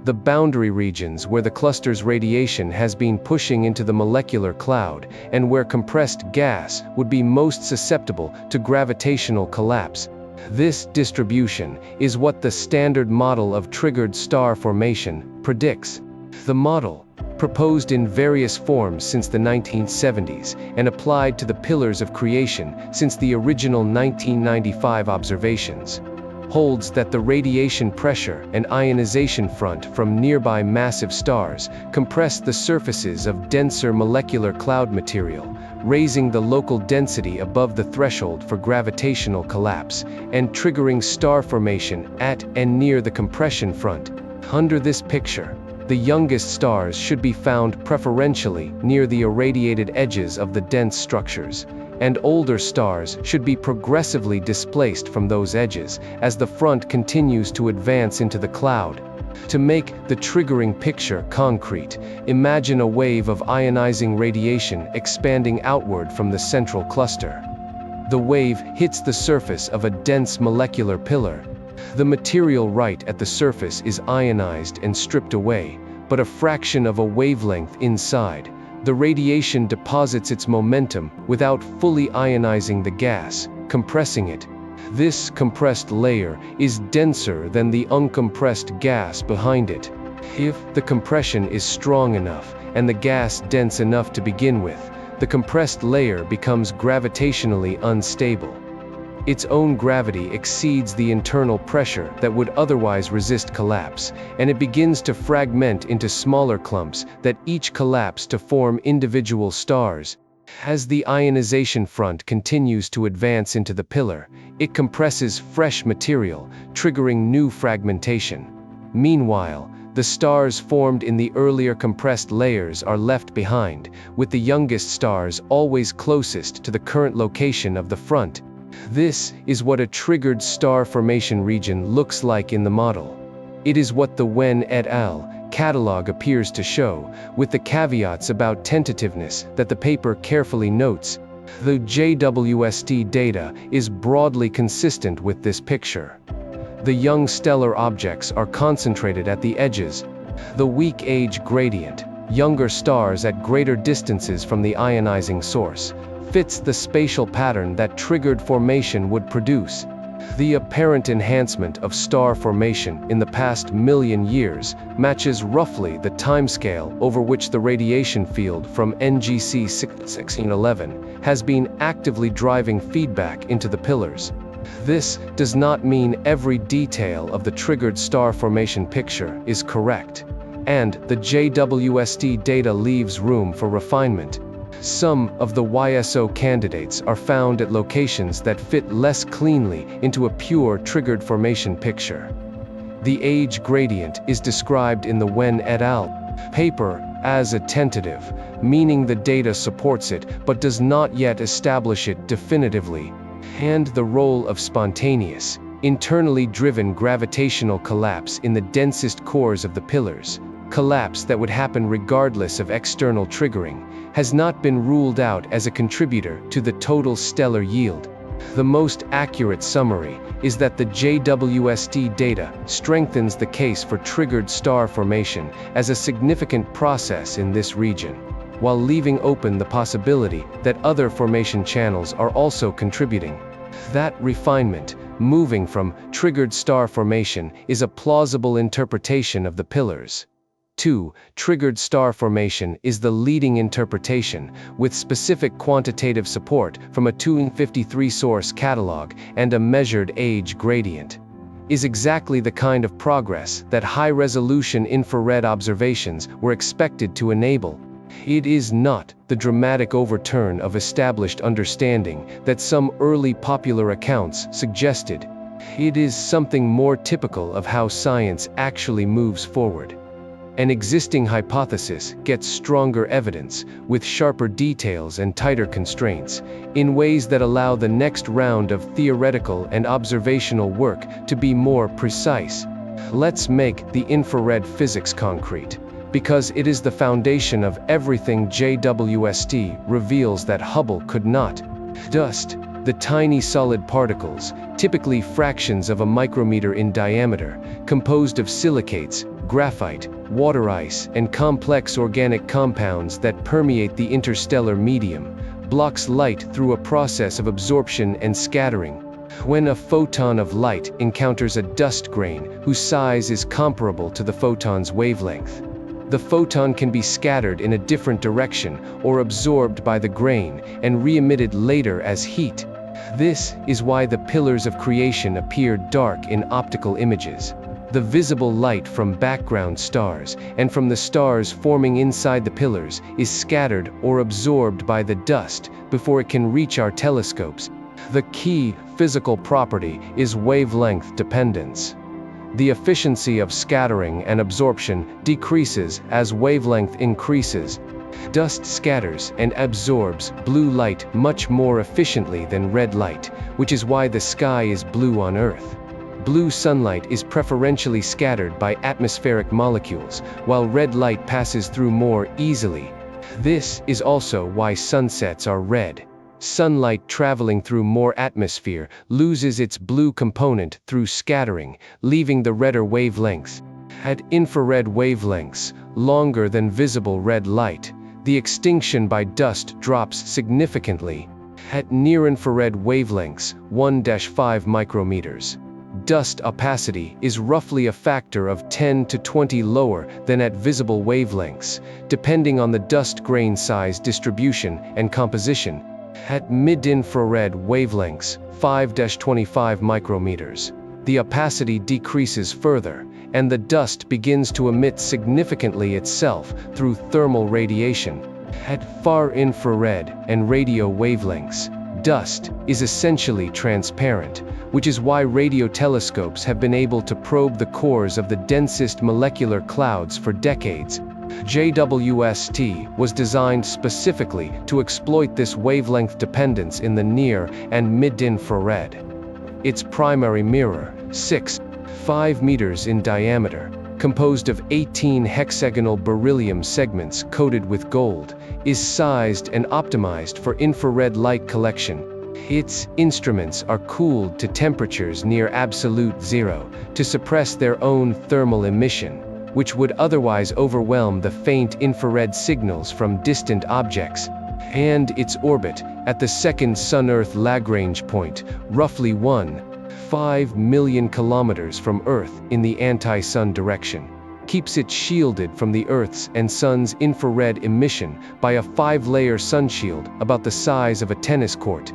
The boundary regions where the cluster's radiation has been pushing into the molecular cloud, and where compressed gas would be most susceptible to gravitational collapse. This distribution is what the standard model of triggered star formation predicts. The model, proposed in various forms since the 1970s and applied to the pillars of creation since the original 1995 observations, holds that the radiation pressure and ionization front from nearby massive stars compress the surfaces of denser molecular cloud material, raising the local density above the threshold for gravitational collapse, and triggering star formation at and near the compression front. Under this picture, the youngest stars should be found preferentially near the irradiated edges of the dense structures, and older stars should be progressively displaced from those edges as the front continues to advance into the cloud. To make the triggering picture concrete, imagine a wave of ionizing radiation expanding outward from the central cluster. The wave hits the surface of a dense molecular pillar. The material right at the surface is ionized and stripped away, but a fraction of a wavelength inside. The radiation deposits its momentum without fully ionizing the gas, compressing it. This compressed layer is denser than the uncompressed gas behind it. If the compression is strong enough and the gas dense enough to begin with, the compressed layer becomes gravitationally unstable. Its own gravity exceeds the internal pressure that would otherwise resist collapse, and it begins to fragment into smaller clumps that each collapse to form individual stars. As the ionization front continues to advance into the pillar, it compresses fresh material, triggering new fragmentation. Meanwhile, the stars formed in the earlier compressed layers are left behind, with the youngest stars always closest to the current location of the front. This is what a triggered star formation region looks like in the model. It is what the Wen et al. Catalog appears to show, with the caveats about tentativeness that the paper carefully notes. The JWST data is broadly consistent with this picture. The young stellar objects are concentrated at the edges. The weak age gradient, younger stars at greater distances from the ionizing source, fits the spatial pattern that triggered formation would produce. The apparent enhancement of star formation in the past million years matches roughly the timescale over which the radiation field from NGC 1611 has been actively driving feedback into the pillars. This does not mean every detail of the triggered star formation picture is correct, and the JWST data leaves room for refinement. Some of the YSO candidates are found at locations that fit less cleanly into a pure triggered formation picture. The age gradient is described in the Wen et al. Paper as a tentative, meaning the data supports it but does not yet establish it definitively, and the role of spontaneous, internally driven gravitational collapse in the densest cores of the pillars, collapse that would happen regardless of external triggering, has not been ruled out as a contributor to the total stellar yield. The most accurate summary is that the JWST data strengthens the case for triggered star formation as a significant process in this region, while leaving open the possibility that other formation channels are also contributing. That refinement, moving from triggered star formation, is a plausible interpretation of the pillars. 2. Triggered star formation is the leading interpretation, with specific quantitative support from a 253 source catalog and a measured age gradient. Is exactly the kind of progress that high-resolution infrared observations were expected to enable. It is not the dramatic overturn of established understanding that some early popular accounts suggested. It is something more typical of how science actually moves forward. An existing hypothesis gets stronger evidence, with sharper details and tighter constraints, in ways that allow the next round of theoretical and observational work to be more precise. Let's make the infrared physics concrete, because it is the foundation of everything JWST reveals that Hubble could not. Dust, the tiny solid particles, typically fractions of a micrometer in diameter, composed of silicates, graphite, water ice, and complex organic compounds that permeate the interstellar medium, blocks light through a process of absorption and scattering. When a photon of light encounters a dust grain whose size is comparable to the photon's wavelength, the photon can be scattered in a different direction or absorbed by the grain and re-emitted later as heat. This is why the pillars of creation appear dark in optical images. The visible light from background stars, and from the stars forming inside the pillars, is scattered or absorbed by the dust before it can reach our telescopes. The key physical property is wavelength dependence. The efficiency of scattering and absorption decreases as wavelength increases. Dust scatters and absorbs blue light much more efficiently than red light, which is why the sky is blue on Earth. Blue sunlight is preferentially scattered by atmospheric molecules, while red light passes through more easily. This is also why sunsets are red. Sunlight traveling through more atmosphere loses its blue component through scattering, leaving the redder wavelengths. At infrared wavelengths, longer than visible red light, the extinction by dust drops significantly. At near-infrared wavelengths, 1-5 micrometers, dust opacity is roughly a factor of 10 to 20 lower than at visible wavelengths, depending on the dust grain size distribution and composition. At mid-infrared wavelengths, 5-25 micrometers, the opacity decreases further, and the dust begins to emit significantly itself through thermal radiation. At far infrared and radio wavelengths, dust is essentially transparent, which is why radio telescopes have been able to probe the cores of the densest molecular clouds for decades. JWST was designed specifically to exploit this wavelength dependence in the near and mid-infrared. Its primary mirror, 5 meters in diameter, composed of 18 hexagonal beryllium segments coated with gold, is sized and optimized for infrared light collection. Its instruments are cooled to temperatures near absolute zero to suppress their own thermal emission, which would otherwise overwhelm the faint infrared signals from distant objects. And its orbit, at the second Sun-Earth Lagrange point, roughly 1.5 million kilometers from Earth in the anti-Sun direction, keeps it shielded from the Earth's and Sun's infrared emission by a 5-layer sunshield about the size of a tennis court.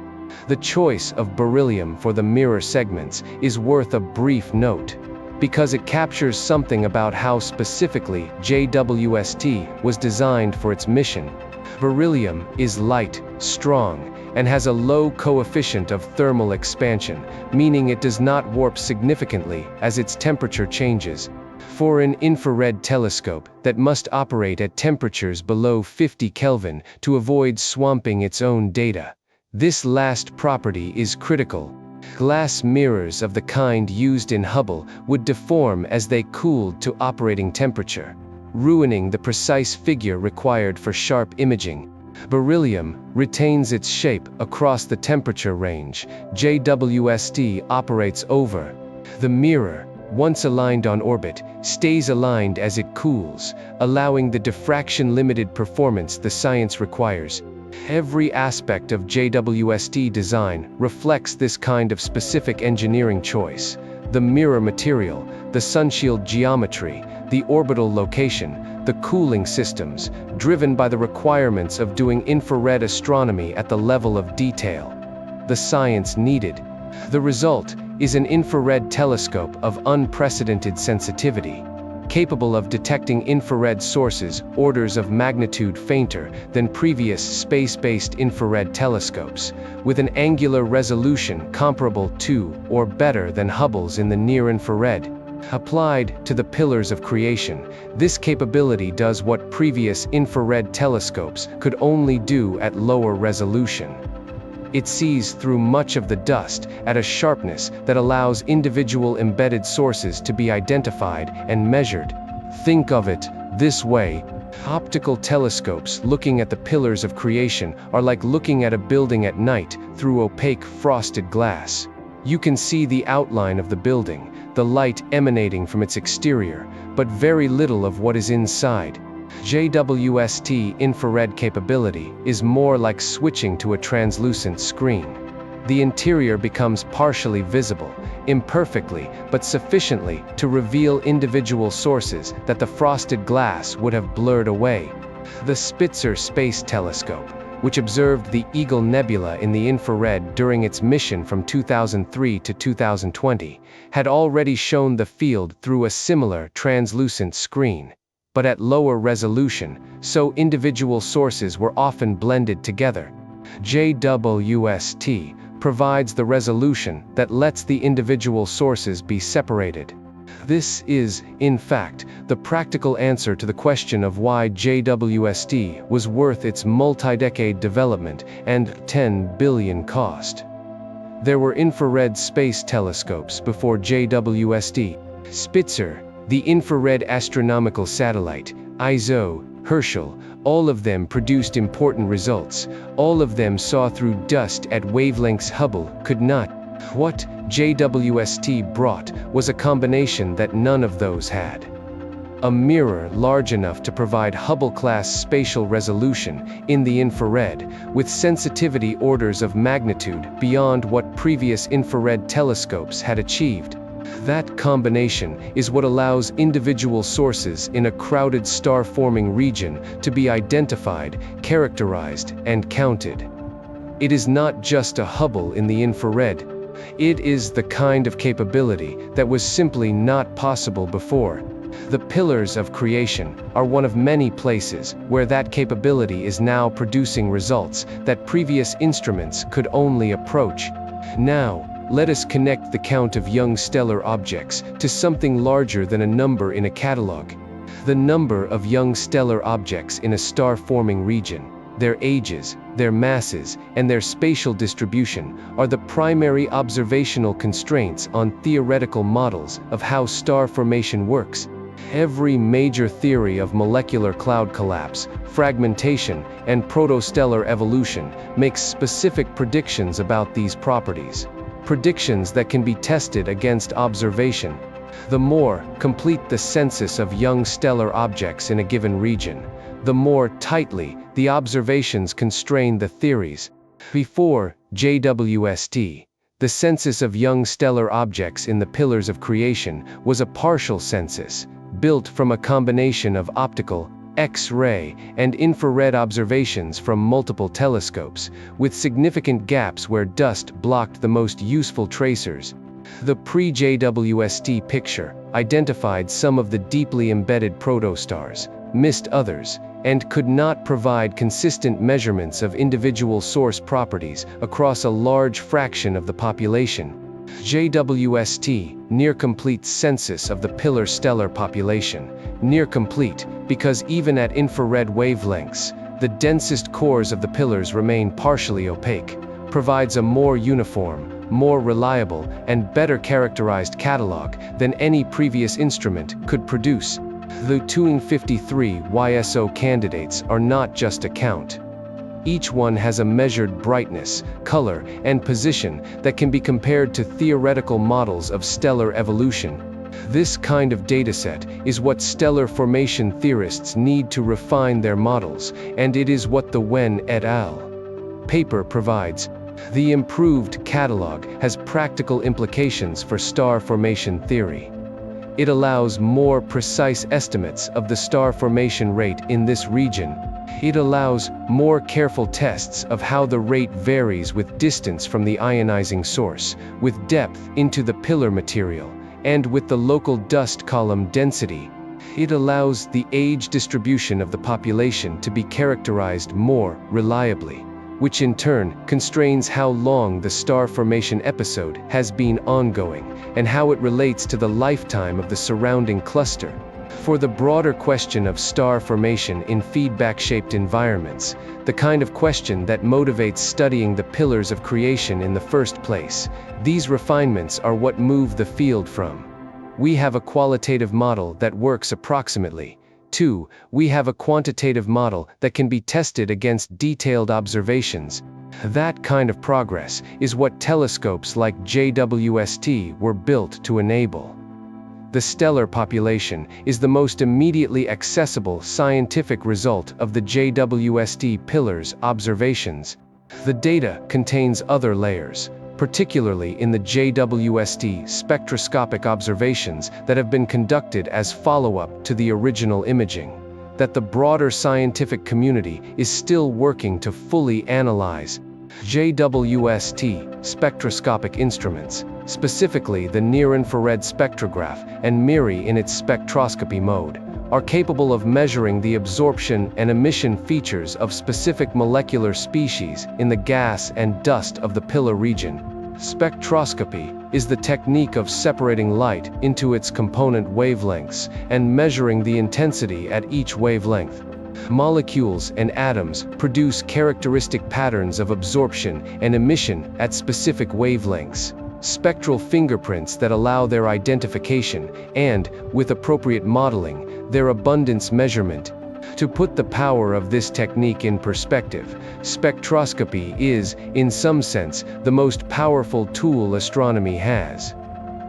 The choice of beryllium for the mirror segments is worth a brief note, because it captures something about how specifically JWST was designed for its mission. Beryllium is light, strong, and has a low coefficient of thermal expansion, meaning it does not warp significantly as its temperature changes. For an infrared telescope that must operate at temperatures below 50 Kelvin to avoid swamping its own data, this last property is critical. Glass mirrors of the kind used in Hubble would deform as they cooled to operating temperature, ruining the precise figure required for sharp imaging. Beryllium retains its shape across the temperature range JWST operates over. The mirror, once aligned on orbit, stays aligned as it cools, allowing the diffraction-limited performance the science requires. Every aspect of JWST design reflects this kind of specific engineering choice. The mirror material, the sunshield geometry, the orbital location, the cooling systems, driven by the requirements of doing infrared astronomy at the level of detail. The science needed. The result is an infrared telescope of unprecedented sensitivity, capable of detecting infrared sources orders of magnitude fainter than previous space-based infrared telescopes, with an angular resolution comparable to or better than Hubble's in the near-infrared. Applied to the pillars of creation, this capability does what previous infrared telescopes could only do at lower resolution. It sees through much of the dust at a sharpness that allows individual embedded sources to be identified and measured. Think of it this way: optical telescopes looking at the pillars of creation are like looking at a building at night through opaque frosted glass. You can see the outline of the building, the light emanating from its exterior, but very little of what is inside. JWST infrared capability is more like switching to a translucent screen. The interior becomes partially visible, imperfectly, but sufficiently to reveal individual sources that the frosted glass would have blurred away. The Spitzer Space Telescope, which observed the Eagle Nebula in the infrared during its mission from 2003 to 2020, had already shown the field through a similar translucent screen, but at lower resolution, so individual sources were often blended together. JWST provides the resolution that lets the individual sources be separated. This is, in fact, the practical answer to the question of why JWST was worth its multi-decade development and $10 billion cost. There were infrared space telescopes before JWST. Spitzer, the infrared astronomical satellite, ISO, Herschel, all of them produced important results. All of them saw through dust at wavelengths Hubble could not. What JWST brought was a combination that none of those had. A mirror large enough to provide Hubble-class spatial resolution in the infrared, with sensitivity orders of magnitude beyond what previous infrared telescopes had achieved. That combination is what allows individual sources in a crowded star-forming region to be identified, characterized, and counted. It is not just a Hubble in the infrared. It is the kind of capability that was simply not possible before. The pillars of creation are one of many places where that capability is now producing results that previous instruments could only approach. Now, let us connect the count of young stellar objects to something larger than a number in a catalog. The number of young stellar objects in a star-forming region, their ages, their masses, and their spatial distribution are the primary observational constraints on theoretical models of how star formation works. Every major theory of molecular cloud collapse, fragmentation, and protostellar evolution makes specific predictions about these properties. Predictions that can be tested against observation. The more complete the census of young stellar objects in a given region, the more tightly the observations constrain the theories. Before JWST, the census of young stellar objects in the pillars of creation was a partial census, built from a combination of optical, X-ray, and infrared observations from multiple telescopes, with significant gaps where dust blocked the most useful tracers. The pre-JWST picture identified some of the deeply embedded protostars, missed others, and could not provide consistent measurements of individual source properties across a large fraction of the population. JWST, near-complete census of the pillar stellar population. Near-complete, because even at infrared wavelengths, the densest cores of the pillars remain partially opaque, provides a more uniform, more reliable, and better characterized catalog than any previous instrument could produce. The 253 YSO candidates are not just a count. Each one has a measured brightness, color, and position that can be compared to theoretical models of stellar evolution. This kind of dataset is what stellar formation theorists need to refine their models, and it is what the Wen et al. Paper provides. The improved catalog has practical implications for star formation theory. It allows more precise estimates of the star formation rate in this region. It allows more careful tests of how the rate varies with distance from the ionizing source, with depth into the pillar material, and with the local dust column density. It allows the age distribution of the population to be characterized more reliably, which in turn constrains how long the star formation episode has been ongoing, and how it relates to the lifetime of the surrounding cluster. For the broader question of star formation in feedback-shaped environments, the kind of question that motivates studying the pillars of creation in the first place, these refinements are what move the field from "we have a qualitative model that works approximately" to "we have a quantitative model that can be tested against detailed observations." That kind of progress is what telescopes like JWST were built to enable. The stellar population is the most immediately accessible scientific result of the JWST pillars observations. The data contains other layers, particularly in the JWST spectroscopic observations that have been conducted as follow-up to the original imaging. that the broader scientific community is still working to fully analyze. JWST, spectroscopic instruments, specifically the near-infrared spectrograph and MIRI in its spectroscopy mode, are capable of measuring the absorption and emission features of specific molecular species in the gas and dust of the pillar region. Spectroscopy is the technique of separating light into its component wavelengths and measuring the intensity at each wavelength. Molecules and atoms produce characteristic patterns of absorption and emission at specific wavelengths, spectral fingerprints that allow their identification and, with appropriate modeling, their abundance measurement. To put the power of this technique in perspective, spectroscopy is, in some sense, the most powerful tool astronomy has.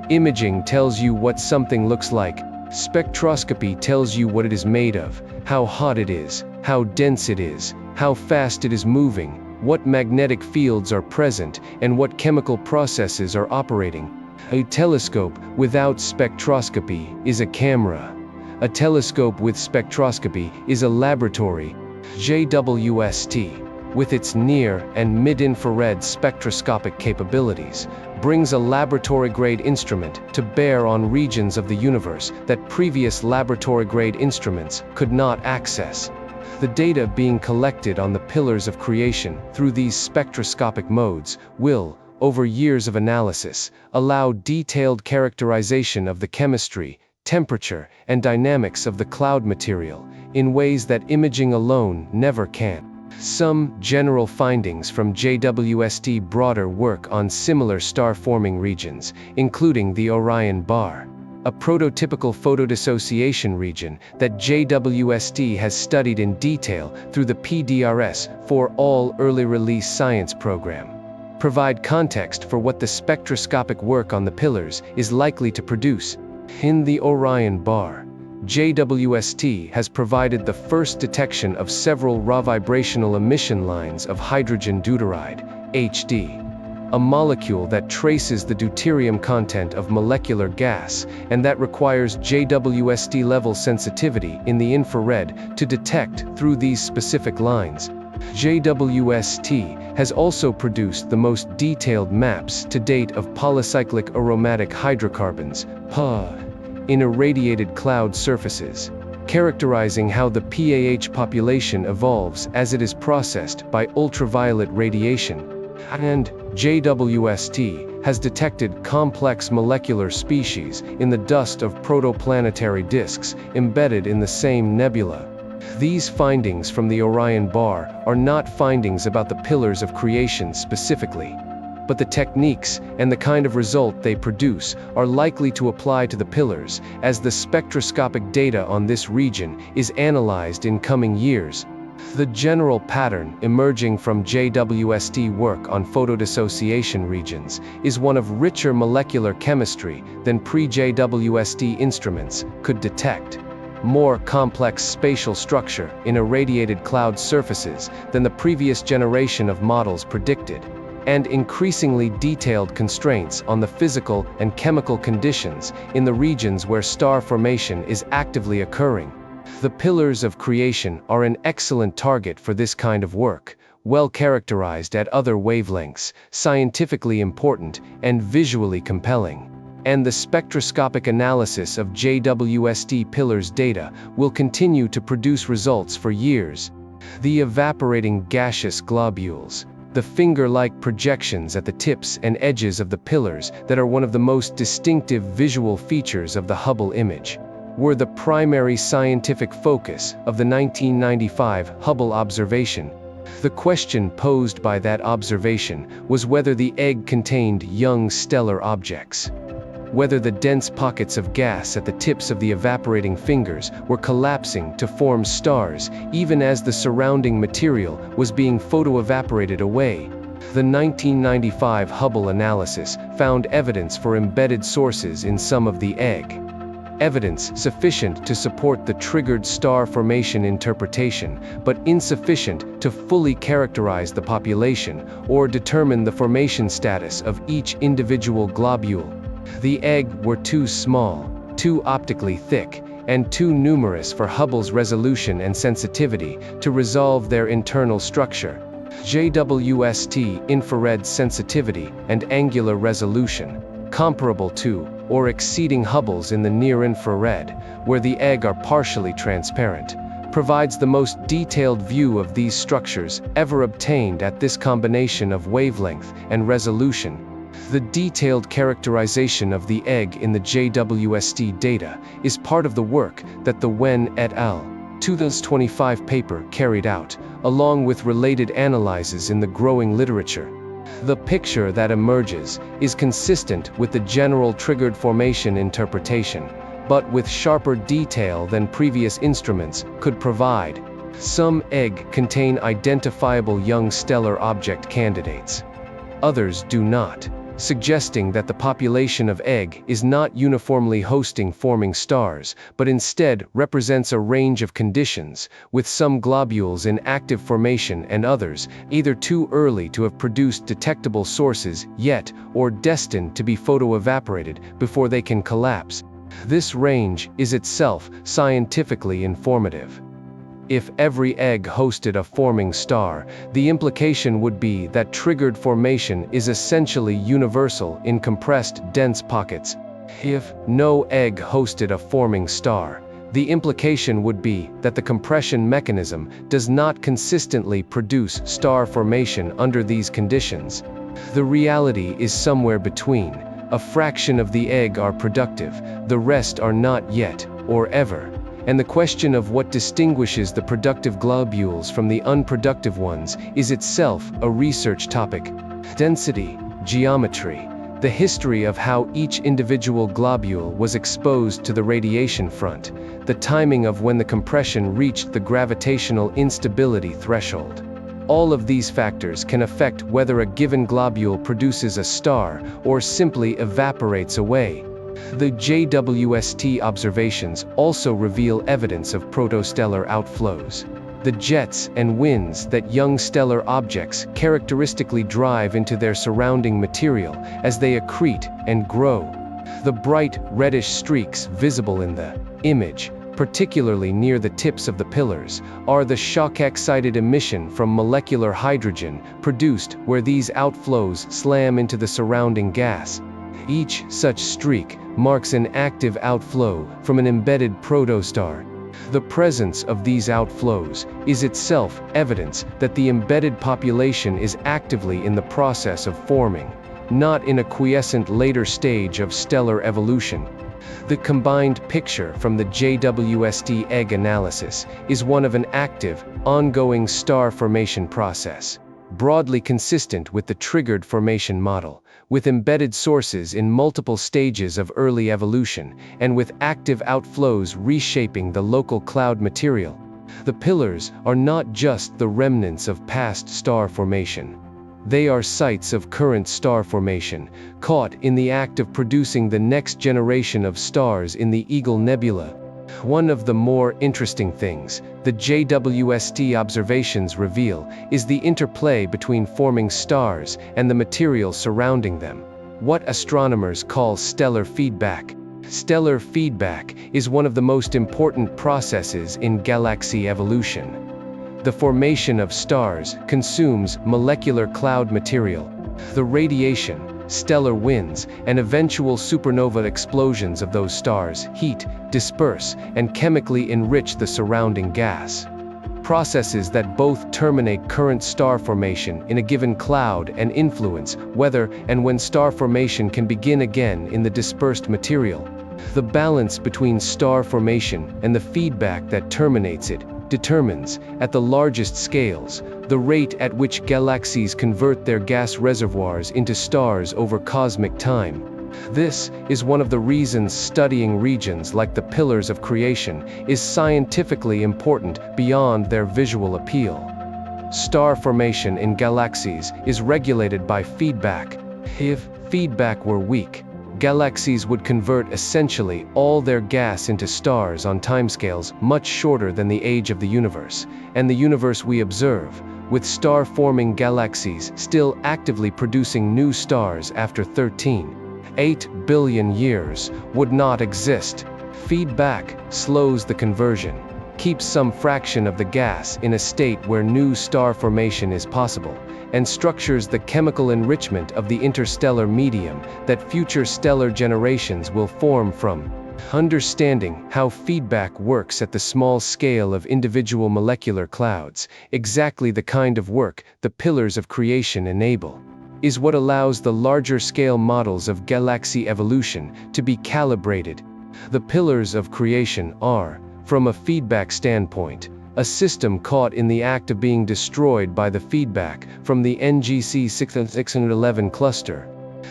Imaging tells you what something looks like. Spectroscopy tells you what it is made of, how hot it is, how dense it is, how fast it is moving, what magnetic fields are present, and what chemical processes are operating. A telescope without spectroscopy is a camera. A telescope with spectroscopy is a laboratory. JWST, with its near and mid-infrared spectroscopic capabilities, brings a laboratory-grade instrument to bear on regions of the universe that previous laboratory-grade instruments could not access. The data being collected on the pillars of creation through these spectroscopic modes will, over years of analysis, allow detailed characterization of the chemistry, temperature, and dynamics of the cloud material in ways that imaging alone never can. Some general findings from JWST broader work on similar star-forming regions, including the Orion Bar, a prototypical photodissociation region that JWST has studied in detail through the PDRS for all early release science program, provide context for what the spectroscopic work on the pillars is likely to produce. In the Orion Bar, JWST has provided the first detection of several raw vibrational emission lines of hydrogen deuteride, HD, a molecule that traces the deuterium content of molecular gas and that requires JWST level sensitivity in the infrared to detect through these specific lines. JWST has also produced the most detailed maps to date of polycyclic aromatic hydrocarbons, PAH, in irradiated cloud surfaces, characterizing how the PAH population evolves as it is processed by ultraviolet radiation. And JWST has detected complex molecular species in the dust of protoplanetary disks embedded in the same nebula. These findings from the Orion Bar are not findings about the pillars of creation specifically, but the techniques and the kind of result they produce are likely to apply to the pillars as the spectroscopic data on this region is analyzed in coming years. The general pattern emerging from JWST work on photodissociation regions is one of richer molecular chemistry than pre-JWST instruments could detect, more complex spatial structure in irradiated cloud surfaces than the previous generation of models predicted, and increasingly detailed constraints on the physical and chemical conditions in the regions where star formation is actively occurring. The pillars of creation are an excellent target for this kind of work, well characterized at other wavelengths, scientifically important, and visually compelling. And the spectroscopic analysis of JWST pillars data will continue to produce results for years. The evaporating gaseous globules, the finger-like projections at the tips and edges of the pillars that are one of the most distinctive visual features of the Hubble image, were the primary scientific focus of the 1995 Hubble observation. The question posed by that observation was whether the egg contained young stellar objects, whether the dense pockets of gas at the tips of the evaporating fingers were collapsing to form stars even as the surrounding material was being photoevaporated away. The 1995 Hubble analysis found evidence for embedded sources in some of the egg. Evidence sufficient to support the triggered star formation interpretation, but insufficient to fully characterize the population or determine the formation status of each individual globule. The egg were too small, too optically thick, and too numerous for Hubble's resolution and sensitivity to resolve their internal structure. JWST infrared sensitivity and angular resolution, comparable to or exceeding Hubble's in the near-infrared, where the egg are partially transparent, provides the most detailed view of these structures ever obtained at this combination of wavelength and resolution. The detailed characterization of the egg in the JWST data is part of the work that the Wen et al. 2025 paper carried out, along with related analyses in the growing literature. The picture that emerges is consistent with the general triggered formation interpretation, but with sharper detail than previous instruments could provide. Some egg contain identifiable young stellar object candidates. Others do not, suggesting that the population of egg is not uniformly hosting forming stars, but instead represents a range of conditions, with some globules in active formation and others either too early to have produced detectable sources yet, or destined to be photoevaporated before they can collapse. This range is itself scientifically informative. If every egg hosted a forming star, the implication would be that triggered formation is essentially universal in compressed, dense pockets. If no egg hosted a forming star, the implication would be that the compression mechanism does not consistently produce star formation under these conditions. The reality is somewhere between. A fraction of the egg are productive, the rest are not yet, or ever. And the question of what distinguishes the productive globules from the unproductive ones is itself a research topic. Density, geometry, the history of how each individual globule was exposed to the radiation front, the timing of when the compression reached the gravitational instability threshold. All of these factors can affect whether a given globule produces a star or simply evaporates away. The JWST observations also reveal evidence of protostellar outflows. The jets and winds that young stellar objects characteristically drive into their surrounding material as they accrete and grow. The bright reddish streaks visible in the image, particularly near the tips of the pillars, are the shock-excited emission from molecular hydrogen produced where these outflows slam into the surrounding gas. Each such streak marks an active outflow from an embedded protostar. The presence of these outflows is itself evidence that the embedded population is actively in the process of forming, not in a quiescent later stage of stellar evolution. The combined picture from the JWST egg analysis is one of an active, ongoing star formation process, broadly consistent with the triggered formation model, with embedded sources in multiple stages of early evolution, and with active outflows reshaping the local cloud material. The pillars are not just the remnants of past star formation. They are sites of current star formation, caught in the act of producing the next generation of stars in the Eagle Nebula. One of the more interesting things the JWST observations reveal is the interplay between forming stars and the material surrounding them, what astronomers call stellar feedback. Stellar feedback is one of the most important processes in galaxy evolution. The formation of stars consumes molecular cloud material. The radiation, stellar winds, and eventual supernova explosions of those stars heat, disperse, and chemically enrich the surrounding gas. Processes that both terminate current star formation in a given cloud and influence whether and when star formation can begin again in the dispersed material. The balance between star formation and the feedback that terminates it determines, at the largest scales, the rate at which galaxies convert their gas reservoirs into stars over cosmic time. This is one of the reasons studying regions like the pillars of creation is scientifically important beyond their visual appeal. Star formation in galaxies is regulated by feedback. If feedback were weak, galaxies would convert essentially all their gas into stars on timescales much shorter than the age of the universe, and the universe we observe, with star-forming galaxies still actively producing new stars after 13.8 billion years, would not exist. Feedback slows the conversion, keeps some fraction of the gas in a state where new star formation is possible, and structures the chemical enrichment of the interstellar medium that future stellar generations will form from. Understanding how feedback works at the small scale of individual molecular clouds, exactly the kind of work the pillars of creation enable, is what allows the larger scale models of galaxy evolution to be calibrated. The pillars of creation are, from a feedback standpoint, a system caught in the act of being destroyed by the feedback from the NGC 611 cluster.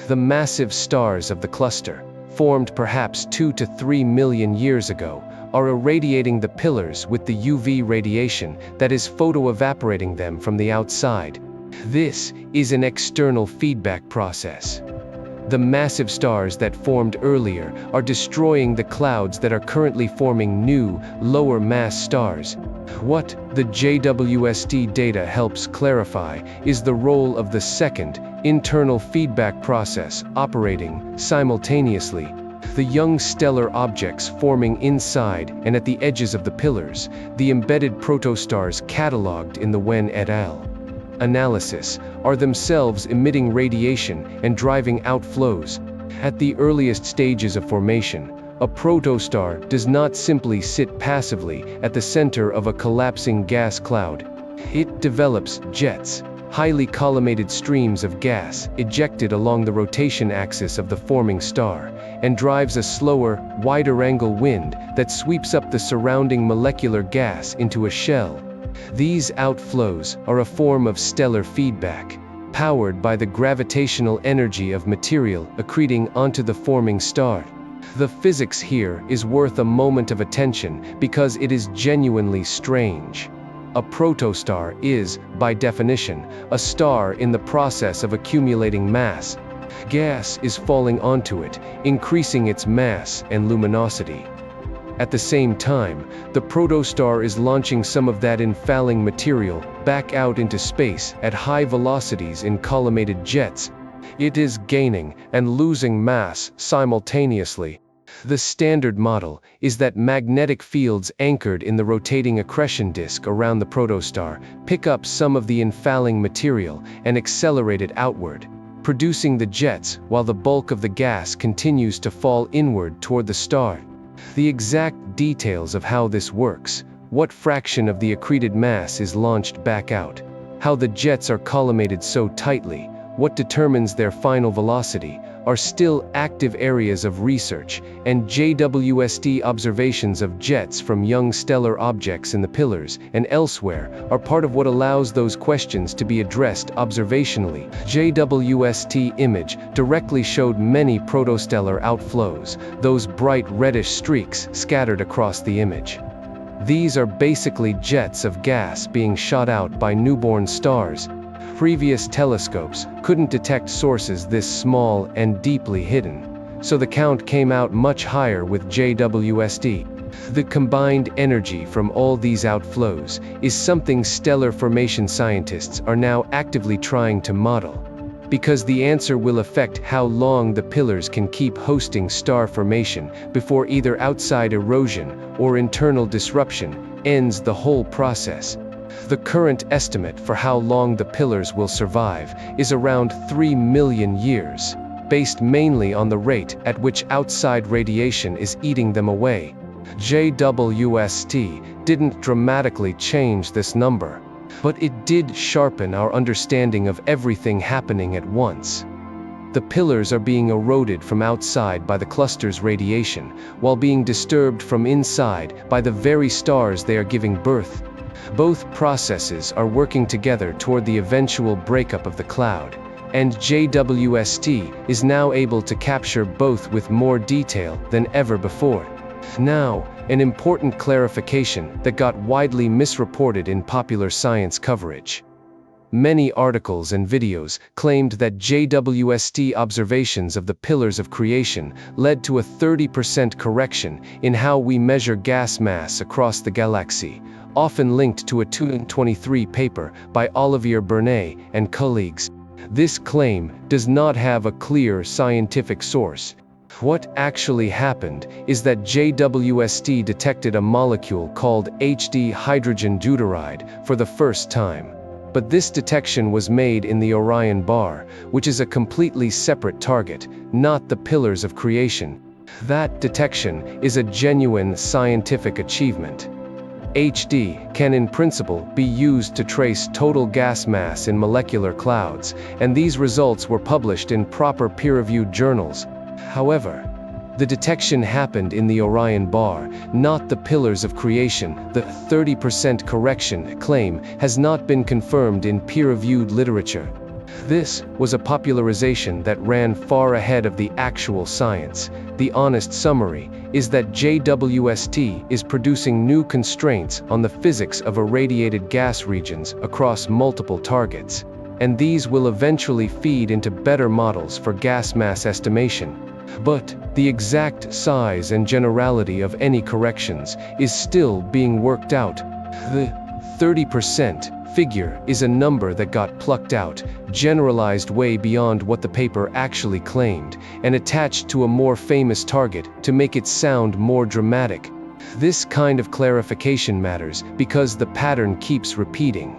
The massive stars of the cluster, formed perhaps 2 to 3 million years ago, are irradiating the pillars with the UV radiation that is photoevaporating them from the outside. This is an external feedback process. The massive stars that formed earlier are destroying the clouds that are currently forming new, lower mass stars. What the JWST data helps clarify is the role of the second, internal feedback process operating simultaneously. The young stellar objects forming inside and at the edges of the pillars, the embedded protostars catalogued in the Wen et al. Analysis, are themselves emitting radiation and driving outflows. At the earliest stages of formation, a protostar does not simply sit passively at the center of a collapsing gas cloud. It develops jets, highly collimated streams of gas ejected along the rotation axis of the forming star, and drives a slower, wider-angle wind that sweeps up the surrounding molecular gas into a shell. These outflows are a form of stellar feedback, powered by the gravitational energy of material accreting onto the forming star. The physics here is worth a moment of attention because it is genuinely strange. A protostar is, by definition, a star in the process of accumulating mass. Gas is falling onto it, increasing its mass and luminosity. At the same time, the protostar is launching some of that infalling material back out into space at high velocities in collimated jets. It is gaining and losing mass simultaneously. The standard model is that magnetic fields anchored in the rotating accretion disk around the protostar pick up some of the infalling material and accelerate it outward, producing the jets while the bulk of the gas continues to fall inward toward the star. The exact details of how this works, what fraction of the accreted mass is launched back out, how the jets are collimated so tightly, what determines their final velocity, are still active areas of research, and JWST observations of jets from young stellar objects in the pillars and elsewhere are part of what allows those questions to be addressed observationally. JWST image directly showed many protostellar outflows, those bright reddish streaks scattered across the image. These are basically jets of gas being shot out by newborn stars. Previous telescopes couldn't detect sources this small and deeply hidden, so the count came out much higher with JWST. The combined energy from all these outflows is something stellar formation scientists are now actively trying to model, because the answer will affect how long the pillars can keep hosting star formation before either outside erosion or internal disruption ends the whole process. The current estimate for how long the pillars will survive is around 3 million years, based mainly on the rate at which outside radiation is eating them away. JWST didn't dramatically change this number, but it did sharpen our understanding of everything happening at once. The pillars are being eroded from outside by the cluster's radiation, while being disturbed from inside by the very stars they are giving birth. Both processes are working together toward the eventual breakup of the cloud, and JWST is now able to capture both with more detail than ever before. Now, an important clarification that got widely misreported in popular science coverage. Many articles and videos claimed that JWST observations of the pillars of creation led to a 30% correction in how we measure gas mass across the galaxy, often linked to a 2023 paper by Olivier Bernet and colleagues. This claim does not have a clear scientific source. What actually happened is that JWST detected a molecule called HD hydrogen deuteride for the first time. But this detection was made in the Orion bar, which is a completely separate target, not the pillars of creation. That detection is a genuine scientific achievement. HD can in principle be used to trace total gas mass in molecular clouds, and these results were published in proper peer-reviewed journals. However, the detection happened in the Orion bar, not the pillars of creation. The 30% correction claim has not been confirmed in peer-reviewed literature. This was a popularization that ran far ahead of the actual science. The honest summary is that JWST is producing new constraints on the physics of irradiated gas regions across multiple targets, and these will eventually feed into better models for gas mass estimation. But the exact size and generality of any corrections is still being worked out. The 30% figure is a number that got plucked out, generalized way beyond what the paper actually claimed, and attached to a more famous target to make it sound more dramatic. This kind of clarification matters because the pattern keeps repeating.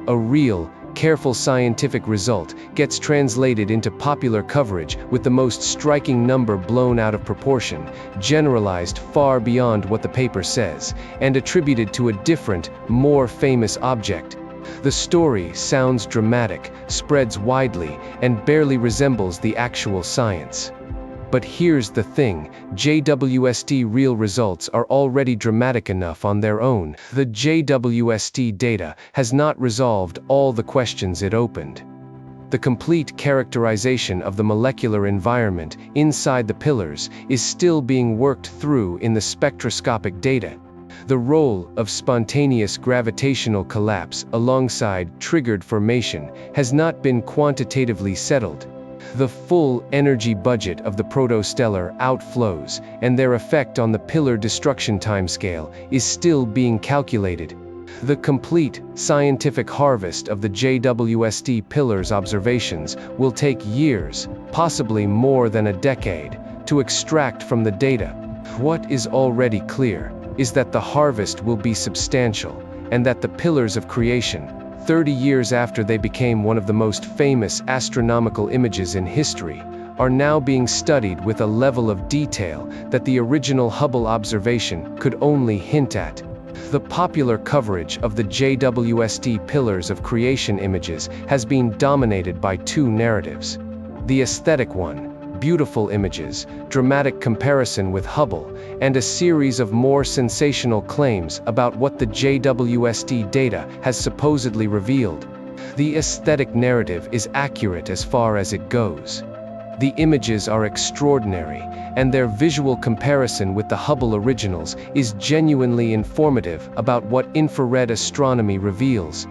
A real, careful scientific result gets translated into popular coverage with the most striking number blown out of proportion, generalized far beyond what the paper says, and attributed to a different, more famous object. The story sounds dramatic, spreads widely, and barely resembles the actual science. But here's the thing, JWST real results are already dramatic enough on their own. The JWST data has not resolved all the questions it opened. The complete characterization of the molecular environment inside the pillars is still being worked through in the spectroscopic data. The role of spontaneous gravitational collapse alongside triggered formation has not been quantitatively settled. The full energy budget of the protostellar outflows and their effect on the pillar destruction timescale is still being calculated. The complete scientific harvest of the JWST pillars observations will take years, possibly more than a decade, to extract from the data. What is already clear is that the harvest will be substantial, and that the pillars of creation, 30 years after they became one of the most famous astronomical images in history, are now being studied with a level of detail that the original Hubble observation could only hint at. The popular coverage of the JWST pillars of creation images has been dominated by two narratives. The aesthetic one, beautiful images, dramatic comparison with Hubble, and a series of more sensational claims about what the JWST data has supposedly revealed. The aesthetic narrative is accurate as far as it goes. The images are extraordinary, and their visual comparison with the Hubble originals is genuinely informative about what infrared astronomy reveals.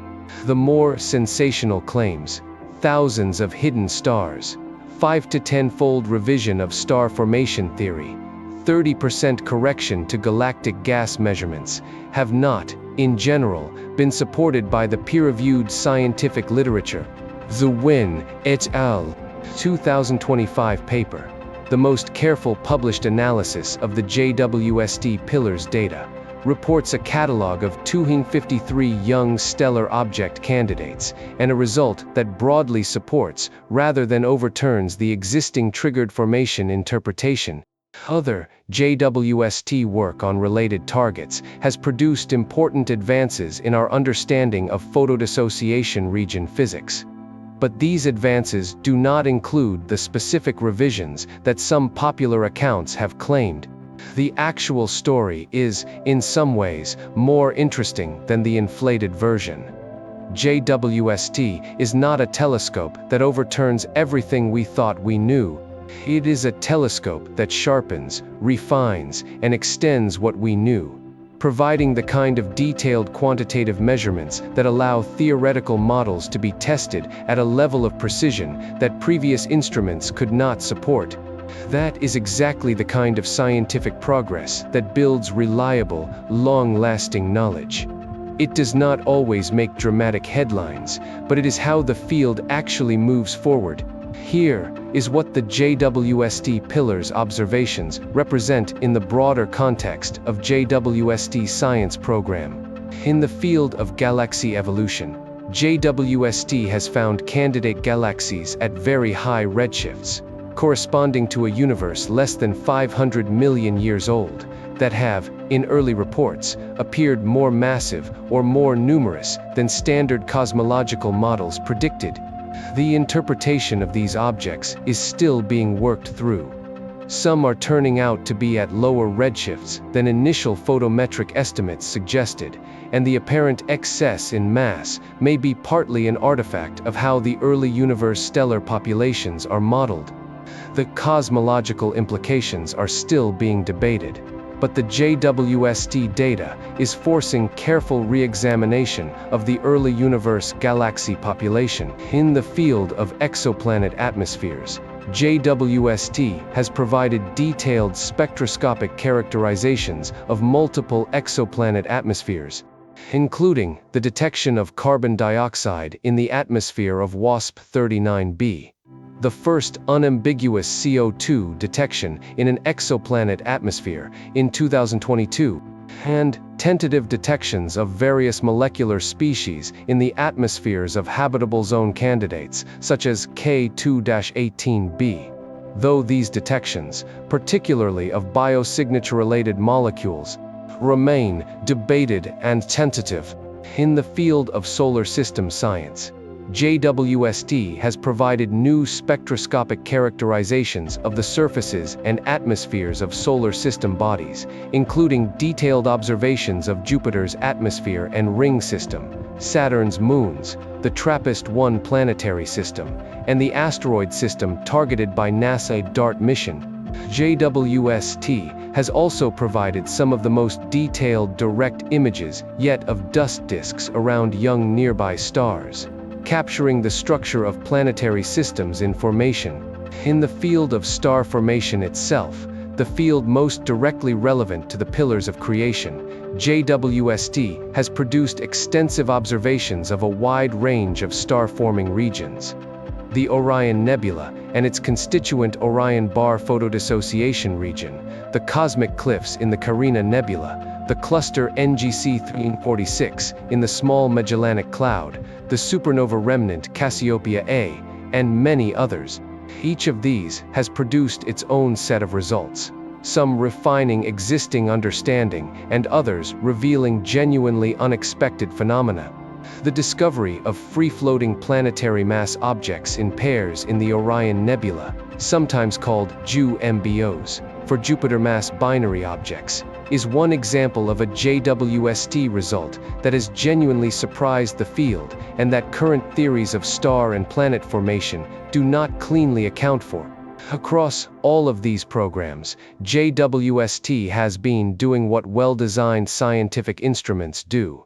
The more sensational claims, thousands of hidden stars, 5 to 10-fold revision of star formation theory, 30% correction to galactic gas measurements, have not, in general, been supported by the peer-reviewed scientific literature. Zewin et al. 2025 paper, the most careful published analysis of the JWST pillars data, reports a catalog of 253 young stellar object candidates, and a result that broadly supports, rather than overturns, the existing triggered formation interpretation. Other JWST work on related targets has produced important advances in our understanding of photodissociation region physics. But these advances do not include the specific revisions that some popular accounts have claimed. The actual story is, in some ways, more interesting than the inflated version. JWST is not a telescope that overturns everything we thought we knew. It is a telescope that sharpens, refines, and extends what we knew, providing the kind of detailed quantitative measurements that allow theoretical models to be tested at a level of precision that previous instruments could not support. That is exactly the kind of scientific progress that builds reliable, long-lasting knowledge. It does not always make dramatic headlines, but it is how the field actually moves forward. Here is what the JWST pillars observations represent in the broader context of JWST science program. In the field of galaxy evolution, JWST has found candidate galaxies at very high redshifts, corresponding to a universe less than 500 million years old, that have, in early reports, appeared more massive or more numerous than standard cosmological models predicted. The interpretation of these objects is still being worked through. Some are turning out to be at lower redshifts than initial photometric estimates suggested, and the apparent excess in mass may be partly an artifact of how the early universe stellar populations are modeled. The cosmological implications are still being debated, but the JWST data is forcing careful re-examination of the early universe galaxy population. In the field of exoplanet atmospheres, JWST has provided detailed spectroscopic characterizations of multiple exoplanet atmospheres, including the detection of carbon dioxide in the atmosphere of WASP-39b, the first unambiguous CO2 detection in an exoplanet atmosphere in 2022, and tentative detections of various molecular species in the atmospheres of habitable zone candidates, such as K2-18b. Though these detections, particularly of biosignature-related molecules, remain debated and tentative. In the field of solar system science, JWST has provided new spectroscopic characterizations of the surfaces and atmospheres of solar system bodies, including detailed observations of Jupiter's atmosphere and ring system, Saturn's moons, the TRAPPIST-1 planetary system, and the asteroid system targeted by NASA DART mission. JWST has also provided some of the most detailed direct images yet of dust disks around young nearby stars, capturing the structure of planetary systems in formation. In the field of star formation itself, the field most directly relevant to the pillars of creation, JWST has produced extensive observations of a wide range of star-forming regions. The Orion Nebula and its constituent Orion Bar photodissociation region, the cosmic cliffs in the Carina Nebula, the cluster NGC 346 in the Small Magellanic Cloud, the supernova remnant Cassiopeia A, and many others. Each of these has produced its own set of results, some refining existing understanding and others revealing genuinely unexpected phenomena. The discovery of free-floating planetary mass objects in pairs in the Orion Nebula, sometimes called JWMBOs, for Jupiter mass binary objects, is one example of a JWST result that has genuinely surprised the field and that current theories of star and planet formation do not cleanly account for. Across all of these programs, JWST has been doing what well-designed scientific instruments do: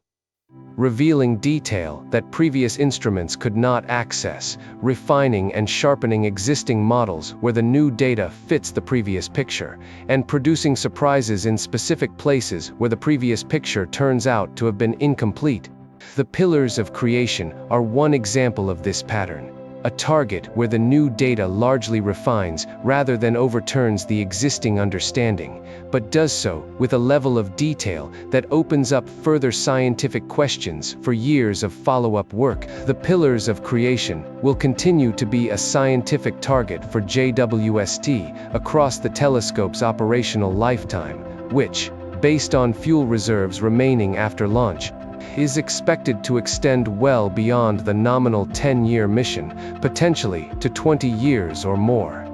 revealing detail that previous instruments could not access, refining and sharpening existing models where the new data fits the previous picture, and producing surprises in specific places where the previous picture turns out to have been incomplete. The pillars of creation are one example of this pattern, a target where the new data largely refines rather than overturns the existing understanding, but does so with a level of detail that opens up further scientific questions for years of follow-up work. The pillars of creation will continue to be a scientific target for JWST across the telescope's operational lifetime, which, based on fuel reserves remaining after launch, is expected to extend well beyond the nominal 10-year mission, potentially to 20 years or more.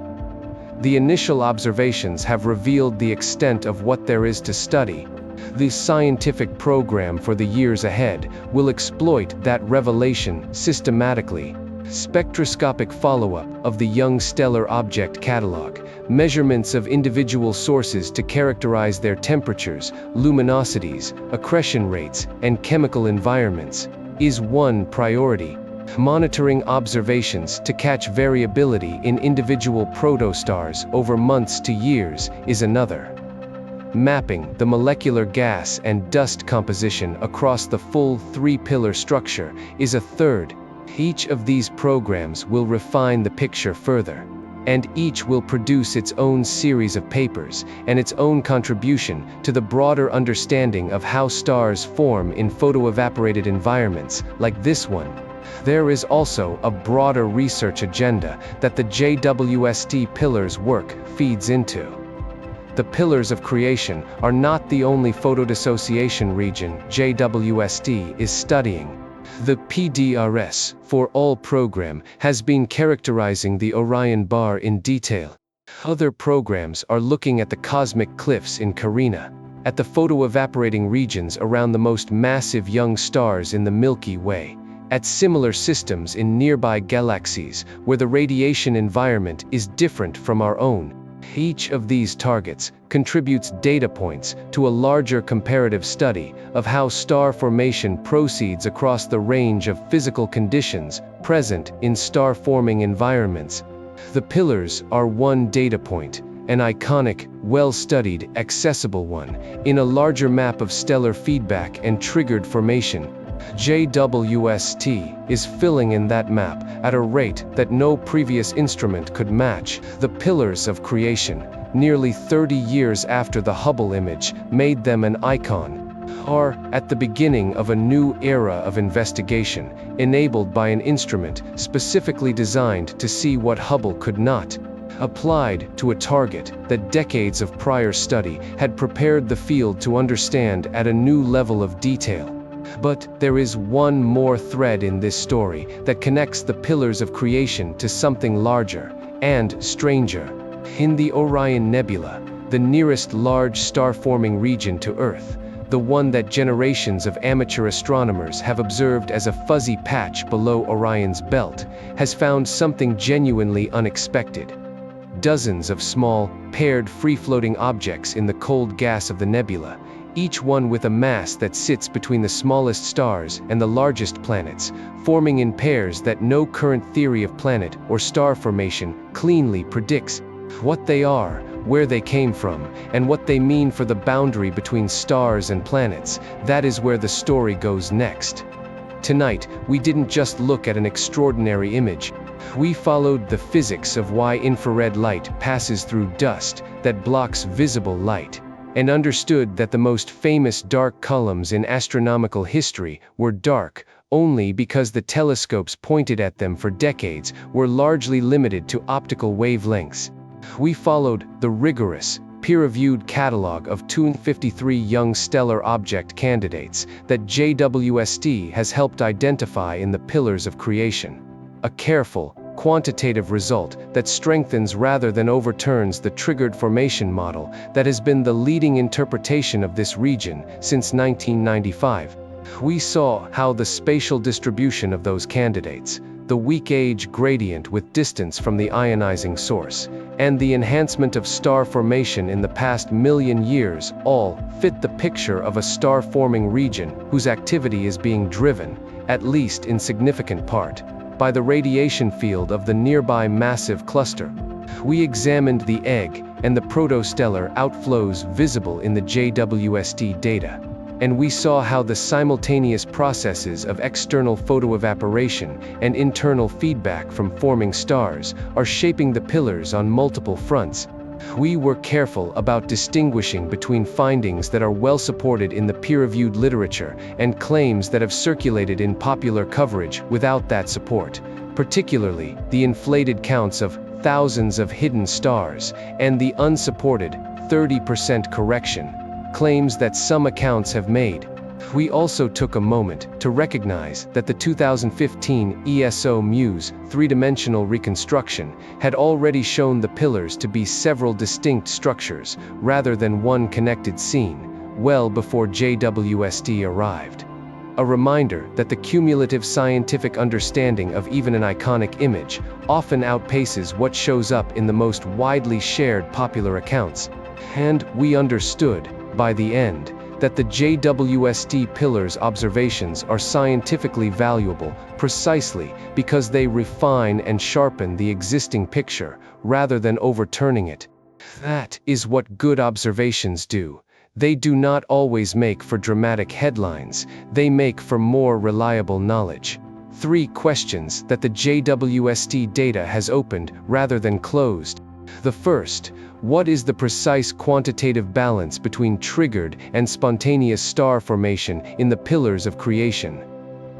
The initial observations have revealed the extent of what there is to study. The scientific program for the years ahead will exploit that revelation systematically. Spectroscopic follow-up of the Young Stellar Object Catalog, measurements of individual sources to characterize their temperatures, luminosities, accretion rates, and chemical environments, is one priority. Monitoring observations to catch variability in individual protostars over months to years is another. Mapping the molecular gas and dust composition across the full three-pillar structure is a third. Each of these programs will refine the picture further, and each will produce its own series of papers and its own contribution to the broader understanding of how stars form in photoevaporated environments like this one. There is also a broader research agenda that the JWST Pillars work feeds into. The pillars of creation are not the only photodissociation region JWST is studying. The PDRS for All program has been characterizing the Orion bar in detail. Other programs are looking at the cosmic cliffs in Carina, at the photoevaporating regions around the most massive young stars in the Milky Way, at similar systems in nearby galaxies where the radiation environment is different from our own. Each of these targets contributes data points to a larger comparative study of how star formation proceeds across the range of physical conditions present in star-forming environments. The pillars are one data point, an iconic, well-studied, accessible one, in a larger map of stellar feedback and triggered formation. JWST is filling in that map at a rate that no previous instrument could match. The pillars of creation, nearly 30 years after the Hubble image made them an icon, are at the beginning of a new era of investigation, enabled by an instrument specifically designed to see what Hubble could not. Applied to a target that decades of prior study had prepared the field to understand at a new level of detail. But there is one more thread in this story that connects the pillars of creation to something larger and stranger. In the Orion Nebula, the nearest large star-forming region to Earth, the one that generations of amateur astronomers have observed as a fuzzy patch below Orion's belt, has found something genuinely unexpected. Dozens of small, paired free-floating objects in the cold gas of the nebula, each one with a mass that sits between the smallest stars and the largest planets, forming in pairs that no current theory of planet or star formation cleanly predicts. What they are, where they came from, and what they mean for the boundary between stars and planets, that is where the story goes next. Tonight, we didn't just look at an extraordinary image. We followed the physics of why infrared light passes through dust that blocks visible light, and understood that the most famous dark columns in astronomical history were dark only because the telescopes pointed at them for decades were largely limited to optical wavelengths. We followed the rigorous, peer-reviewed catalog of 253 young stellar object candidates that JWST has helped identify in the pillars of creation. A careful, quantitative result that strengthens rather than overturns the triggered formation model that has been the leading interpretation of this region since 1995. We saw how the spatial distribution of those candidates, the weak age gradient with distance from the ionizing source, and the enhancement of star formation in the past million years all fit the picture of a star-forming region whose activity is being driven, at least in significant part, by the radiation field of the nearby massive cluster. We examined the egg and the protostellar outflows visible in the JWST data, and we saw how the simultaneous processes of external photoevaporation and internal feedback from forming stars are shaping the pillars on multiple fronts. We were careful about distinguishing between findings that are well supported in the peer-reviewed literature and claims that have circulated in popular coverage without that support, particularly the inflated counts of thousands of hidden stars and the unsupported 30% correction claims that some accounts have made. We also took a moment to recognize that the 2015 ESO Muse three-dimensional reconstruction had already shown the pillars to be several distinct structures, rather than one connected scene, well before JWST arrived. A reminder that the cumulative scientific understanding of even an iconic image often outpaces what shows up in the most widely shared popular accounts. And we understood, by the end, that the JWST pillars observations are scientifically valuable precisely because they refine and sharpen the existing picture rather than overturning it. That is what good observations do. They do not always make for dramatic headlines, they make for more reliable knowledge. 3 questions that the JWST data has opened rather than closed. The first, what is the precise quantitative balance between triggered and spontaneous star formation in the pillars of creation?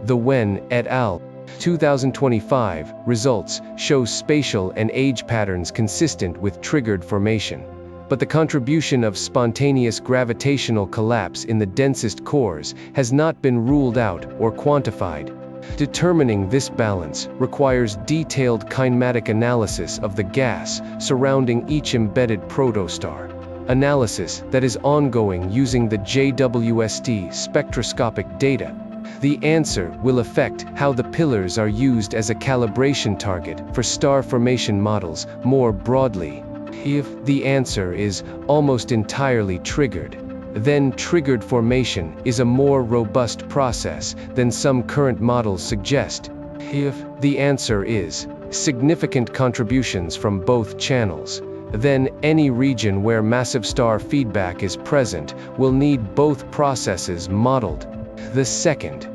The Wen et al. 2025 results show spatial and age patterns consistent with triggered formation, but the contribution of spontaneous gravitational collapse in the densest cores has not been ruled out or quantified. Determining this balance requires detailed kinematic analysis of the gas surrounding each embedded protostar, analysis that is ongoing using the JWST spectroscopic data. The answer will affect how the pillars are used as a calibration target for star formation models more broadly. If the answer is almost entirely triggered, then triggered formation is a more robust process than some current models suggest. If the answer is significant contributions from both channels, then any region where massive star feedback is present will need both processes modeled. The second,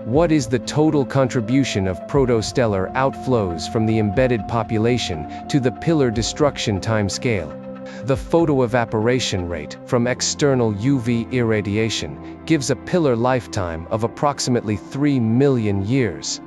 what is the total contribution of protostellar outflows from the embedded population to the pillar destruction timescale? The photoevaporation rate from external UV irradiation gives a pillar lifetime of approximately 3 million years.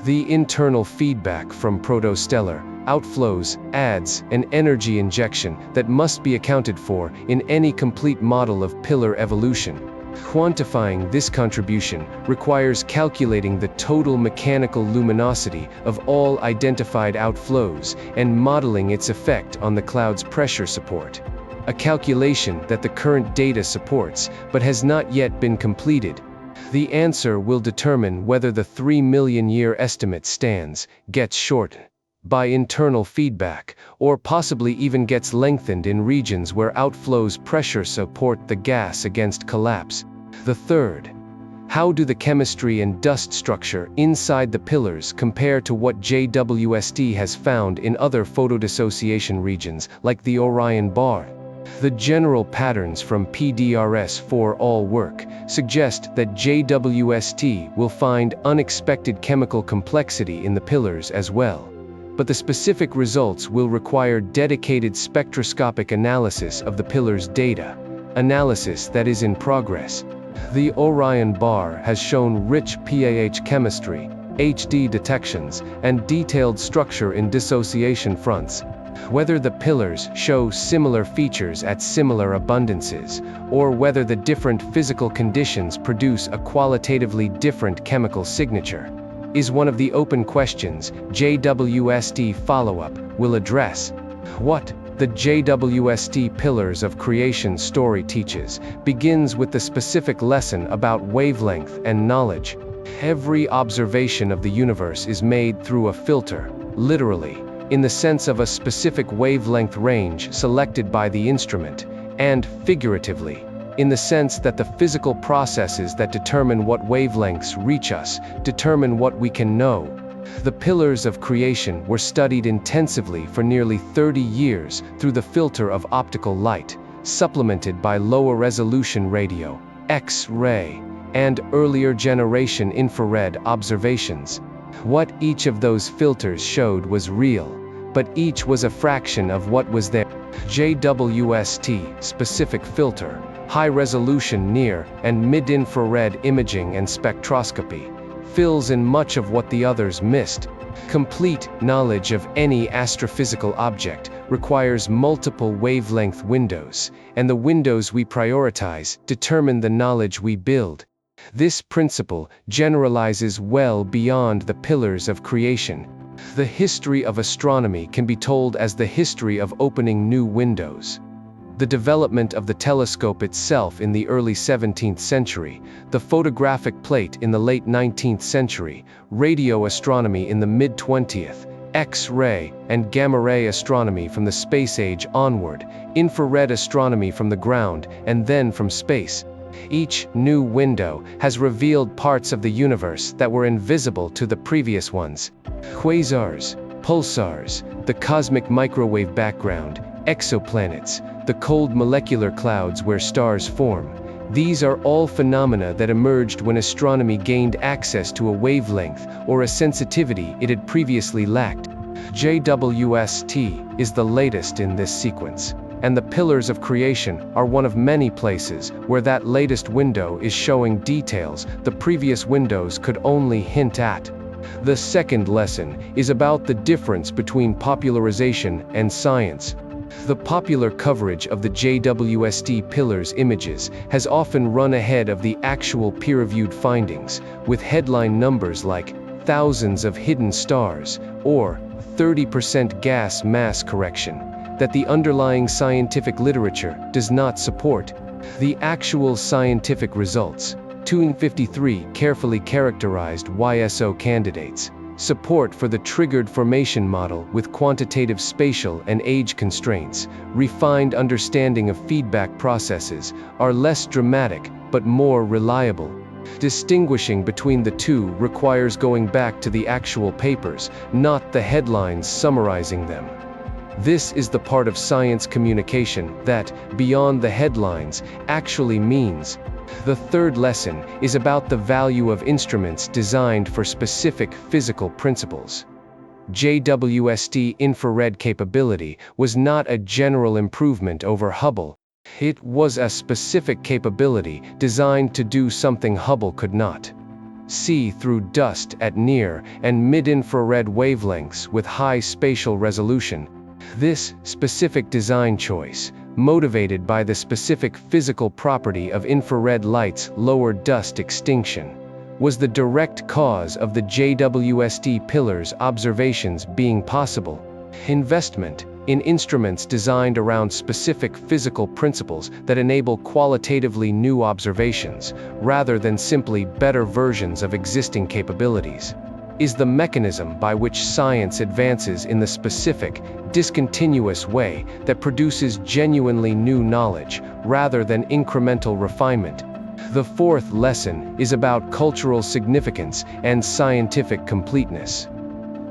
The internal feedback from protostellar outflows adds an energy injection that must be accounted for in any complete model of pillar evolution. Quantifying this contribution requires calculating the total mechanical luminosity of all identified outflows and modeling its effect on the cloud's pressure support. A calculation that the current data supports but has not yet been completed. The answer will determine whether the 3 million year estimate gets shortened by internal feedback, or possibly even gets lengthened in regions where outflows pressure support the gas against collapse. The third, how do the chemistry and dust structure inside the pillars compare to what JWST has found in other photodissociation regions like the Orion bar? The general patterns from PDRS-4 work suggest that JWST will find unexpected chemical complexity in the pillars as well, but the specific results will require dedicated spectroscopic analysis of the pillar's data, analysis that is in progress. The Orion bar has shown rich PAH chemistry, HD detections, and detailed structure in dissociation fronts. Whether the pillars show similar features at similar abundances, or whether the different physical conditions produce a qualitatively different chemical signature, is one of the open questions JWST follow-up will address. What the JWST Pillars of Creation story teaches begins with the specific lesson about wavelength and knowledge. Every observation of the universe is made through a filter, literally, in the sense of a specific wavelength range selected by the instrument, and figuratively, in the sense that the physical processes that determine what wavelengths reach us determine what we can know. The pillars of creation were studied intensively for nearly 30 years through the filter of optical light, supplemented by lower resolution radio, X-ray, and earlier generation infrared observations. What each of those filters showed was real, but each was a fraction of what was there. JWST specific filter, high-resolution near and mid-infrared imaging and spectroscopy, fills in much of what the others missed. Complete knowledge of any astrophysical object requires multiple wavelength windows, and the windows we prioritize determine the knowledge we build. This principle generalizes well beyond the pillars of creation. The history of astronomy can be told as the history of opening new windows. The development of the telescope itself in the early 17th century, the photographic plate in the late 19th century, radio astronomy in the mid-20th, X-ray and gamma-ray astronomy from the space age onward, infrared astronomy from the ground and then from space. Each new window has revealed parts of the universe that were invisible to the previous ones. Quasars, pulsars, the cosmic microwave background, exoplanets, the cold molecular clouds where stars form, These are all phenomena that emerged when astronomy gained access to a wavelength or a sensitivity it had previously lacked. JWST is the latest in this sequence, and the pillars of creation are one of many places where that latest window is showing details the previous windows could only hint at. The second lesson is about the difference between popularization and science. The popular coverage of the JWST pillars images has often run ahead of the actual peer-reviewed findings, with headline numbers like "thousands of hidden stars" or 30% gas mass correction that the underlying scientific literature does not support. The actual scientific results, 253 carefully characterized YSO candidates, support for the triggered formation model with quantitative spatial and age constraints, refined understanding of feedback processes, are less dramatic but more reliable. Distinguishing between the two requires going back to the actual papers, not the headlines summarizing them. This is the part of science communication that, beyond the headlines, actually means. The third lesson is about the value of instruments designed for specific physical principles. JWST infrared capability was not a general improvement over Hubble. It was a specific capability designed to do something Hubble could not. See through dust at near and mid-infrared wavelengths with high spatial resolution. This specific design choice, motivated by the specific physical property of infrared light's lower dust extinction, was the direct cause of the JWST pillars observations being possible. Investment in instruments designed around specific physical principles that enable qualitatively new observations, rather than simply better versions of existing capabilities, is the mechanism by which science advances in the specific, discontinuous way that produces genuinely new knowledge, rather than incremental refinement. The fourth lesson is about cultural significance and scientific completeness.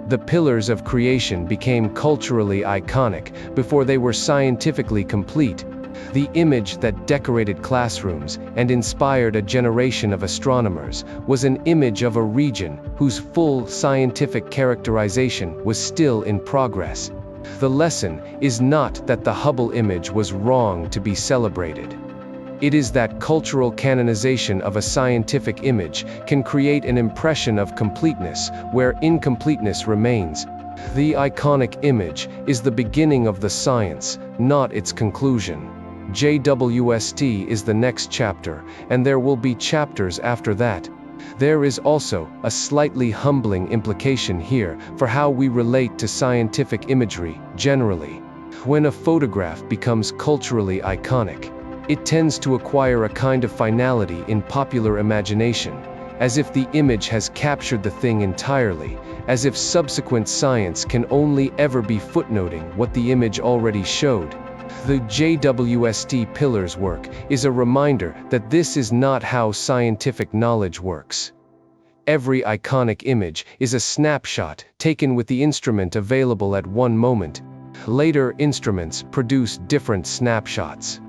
The pillars of creation became culturally iconic before they were scientifically complete. The image that decorated classrooms and inspired a generation of astronomers was an image of a region whose full scientific characterization was still in progress. The lesson is not that the Hubble image was wrong to be celebrated. It is that cultural canonization of a scientific image can create an impression of completeness where incompleteness remains. The iconic image is the beginning of the science, not its conclusion. JWST is the next chapter, and there will be chapters after that. There is also a slightly humbling implication here for how we relate to scientific imagery generally. When a photograph becomes culturally iconic, it tends to acquire a kind of finality in popular imagination, as if the image has captured the thing entirely, as if subsequent science can only ever be footnoting what the image already showed. The JWST pillars work is a reminder that this is not how scientific knowledge works. Every iconic image is a snapshot taken with the instrument available at one moment. Later instruments produce different snapshots.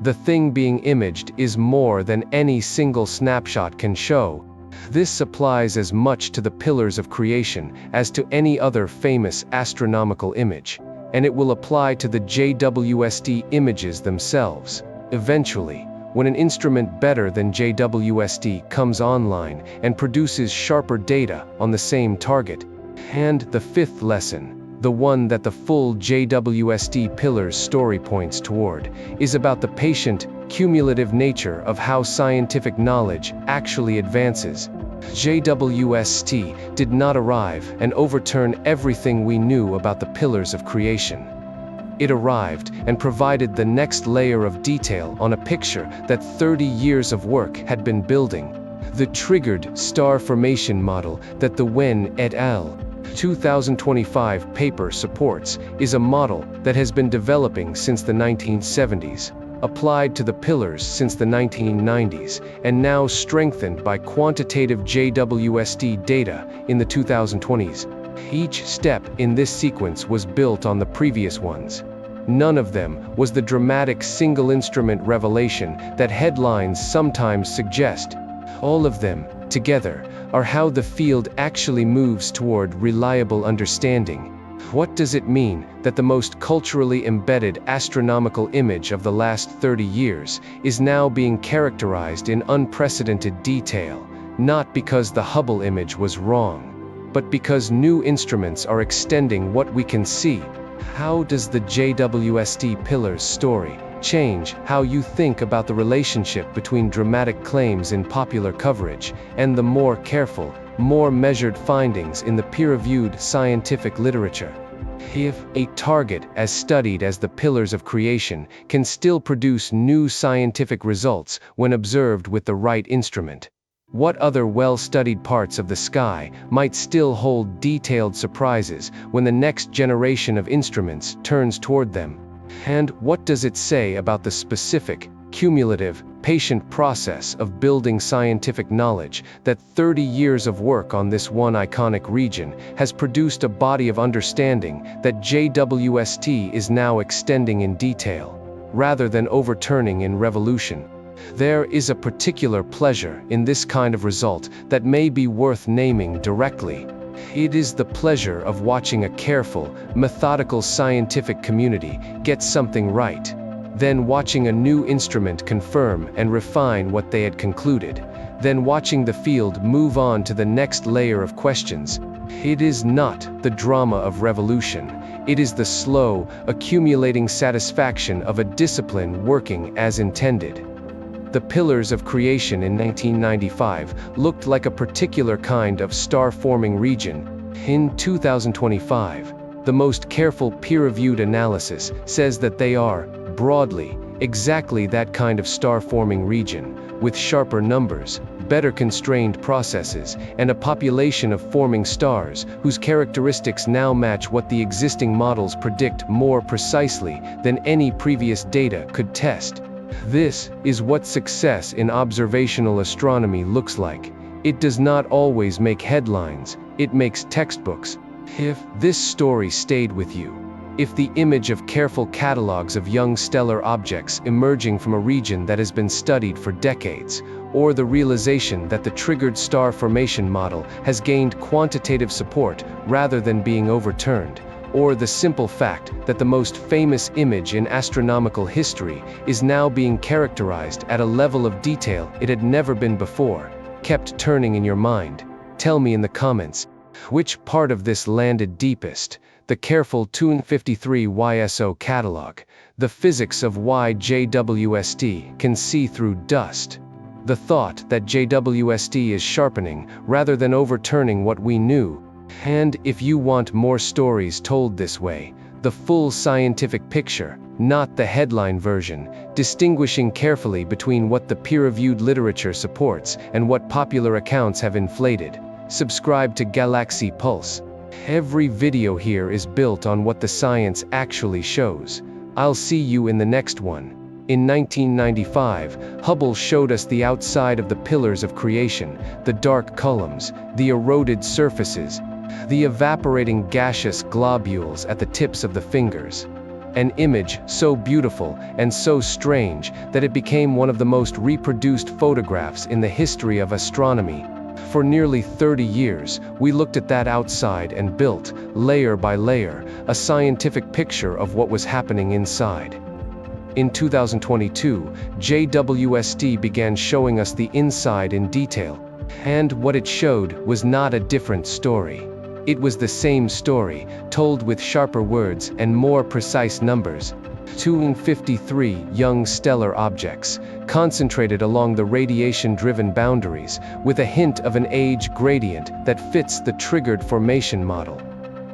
The thing being imaged is more than any single snapshot can show. This applies as much to the pillars of creation as to any other famous astronomical image, and it will apply to the JWST images themselves. Eventually, when an instrument better than JWST comes online and produces sharper data on the same target. And the fifth lesson, the one that the full JWST pillars story points toward, is about the patient, cumulative nature of how scientific knowledge actually advances. JWST did not arrive and overturn everything we knew about the pillars of creation. It arrived and provided the next layer of detail on a picture that 30 years of work had been building. The triggered star formation model that the Wen et al. 2025 paper supports is a model that has been developing since the 1970s, applied to the pillars since the 1990s, and now strengthened by quantitative JWST data in the 2020s. Each step in this sequence was built on the previous ones. None of them was the dramatic single-instrument revelation that headlines sometimes suggest. All of them, together, are how the field actually moves toward reliable understanding. What does it mean that the most culturally embedded astronomical image of the last 30 years is now being characterized in unprecedented detail, not because the Hubble image was wrong, but because new instruments are extending what we can see? How does the JWST Pillars story change how you think about the relationship between dramatic claims in popular coverage and the more careful, more measured findings in the peer-reviewed scientific literature? If a target as studied as the pillars of creation can still produce new scientific results when observed with the right instrument, what other well-studied parts of the sky might still hold detailed surprises when the next generation of instruments turns toward them? And what does it say about the specific, cumulative, patient process of building scientific knowledge that 30 years of work on this one iconic region has produced a body of understanding that JWST is now extending in detail, rather than overturning in revolution? There is a particular pleasure in this kind of result that may be worth naming directly. It is the pleasure of watching a careful, methodical scientific community get something right, then watching a new instrument confirm and refine what they had concluded, then watching the field move on to the next layer of questions. It is not the drama of revolution. It is the slow, accumulating satisfaction of a discipline working as intended. The pillars of creation in 1995 looked like a particular kind of star-forming region. In 2025, the most careful peer-reviewed analysis says that they are, broadly, exactly that kind of star-forming region, with sharper numbers, better constrained processes, and a population of forming stars whose characteristics now match what the existing models predict more precisely than any previous data could test. This is what success in observational astronomy looks like. It does not always make headlines, it makes textbooks. If this story stayed with you, if the image of careful catalogs of young stellar objects emerging from a region that has been studied for decades, or the realization that the triggered star formation model has gained quantitative support rather than being overturned, or the simple fact that the most famous image in astronomical history is now being characterized at a level of detail it had never been before, kept turning in your mind, tell me in the comments. Which part of this landed deepest? The careful 253 YSO catalog, the physics of why JWST can see through dust, the thought that JWST is sharpening rather than overturning what we knew. And if you want more stories told this way, the full scientific picture, not the headline version, distinguishing carefully between what the peer-reviewed literature supports and what popular accounts have inflated, subscribe to Galaxy Pulse. Every video here is built on what the science actually shows. I'll see you in the next one. In 1995, Hubble showed us the outside of the pillars of creation, the dark columns, the eroded surfaces, the evaporating gaseous globules at the tips of the fingers. An image so beautiful and so strange that it became one of the most reproduced photographs in the history of astronomy. For nearly 30 years, we looked at that outside and built, layer by layer, a scientific picture of what was happening inside. In 2022, JWST began showing us the inside in detail. And what it showed was not a different story. It was the same story, told with sharper words and more precise numbers. 253 young stellar objects, concentrated along the radiation-driven boundaries, with a hint of an age gradient that fits the triggered formation model.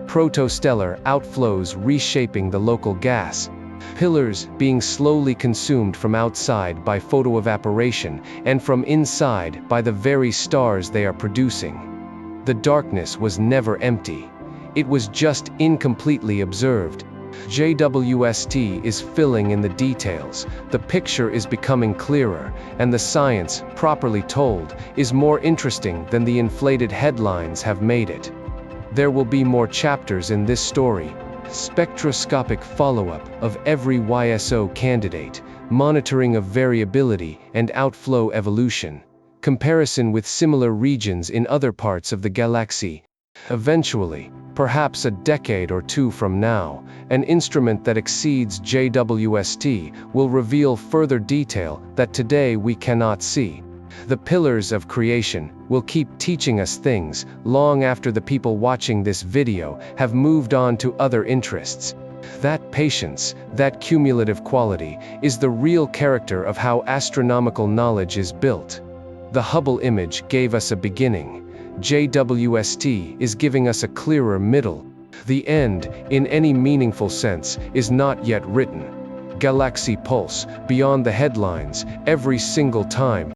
Protostellar outflows reshaping the local gas. Pillars being slowly consumed from outside by photoevaporation and from inside by the very stars they are producing. The darkness was never empty. It was just incompletely observed. JWST is filling in the details, the picture is becoming clearer, and the science, properly told, is more interesting than the inflated headlines have made it. There will be more chapters in this story. spectroscopic follow-up of every YSO candidate, monitoring of variability and outflow evolution, comparison with similar regions in other parts of the galaxy. Eventually, perhaps a decade or two from now, an instrument that exceeds JWST will reveal further detail that today we cannot see. The pillars of creation will keep teaching us things long after the people watching this video have moved on to other interests. That patience, that cumulative quality, is the real character of how astronomical knowledge is built. The Hubble image gave us a beginning. JWST is giving us a clearer middle. The end, in any meaningful sense, is not yet written. Galaxy Pulse, beyond the headlines, every single time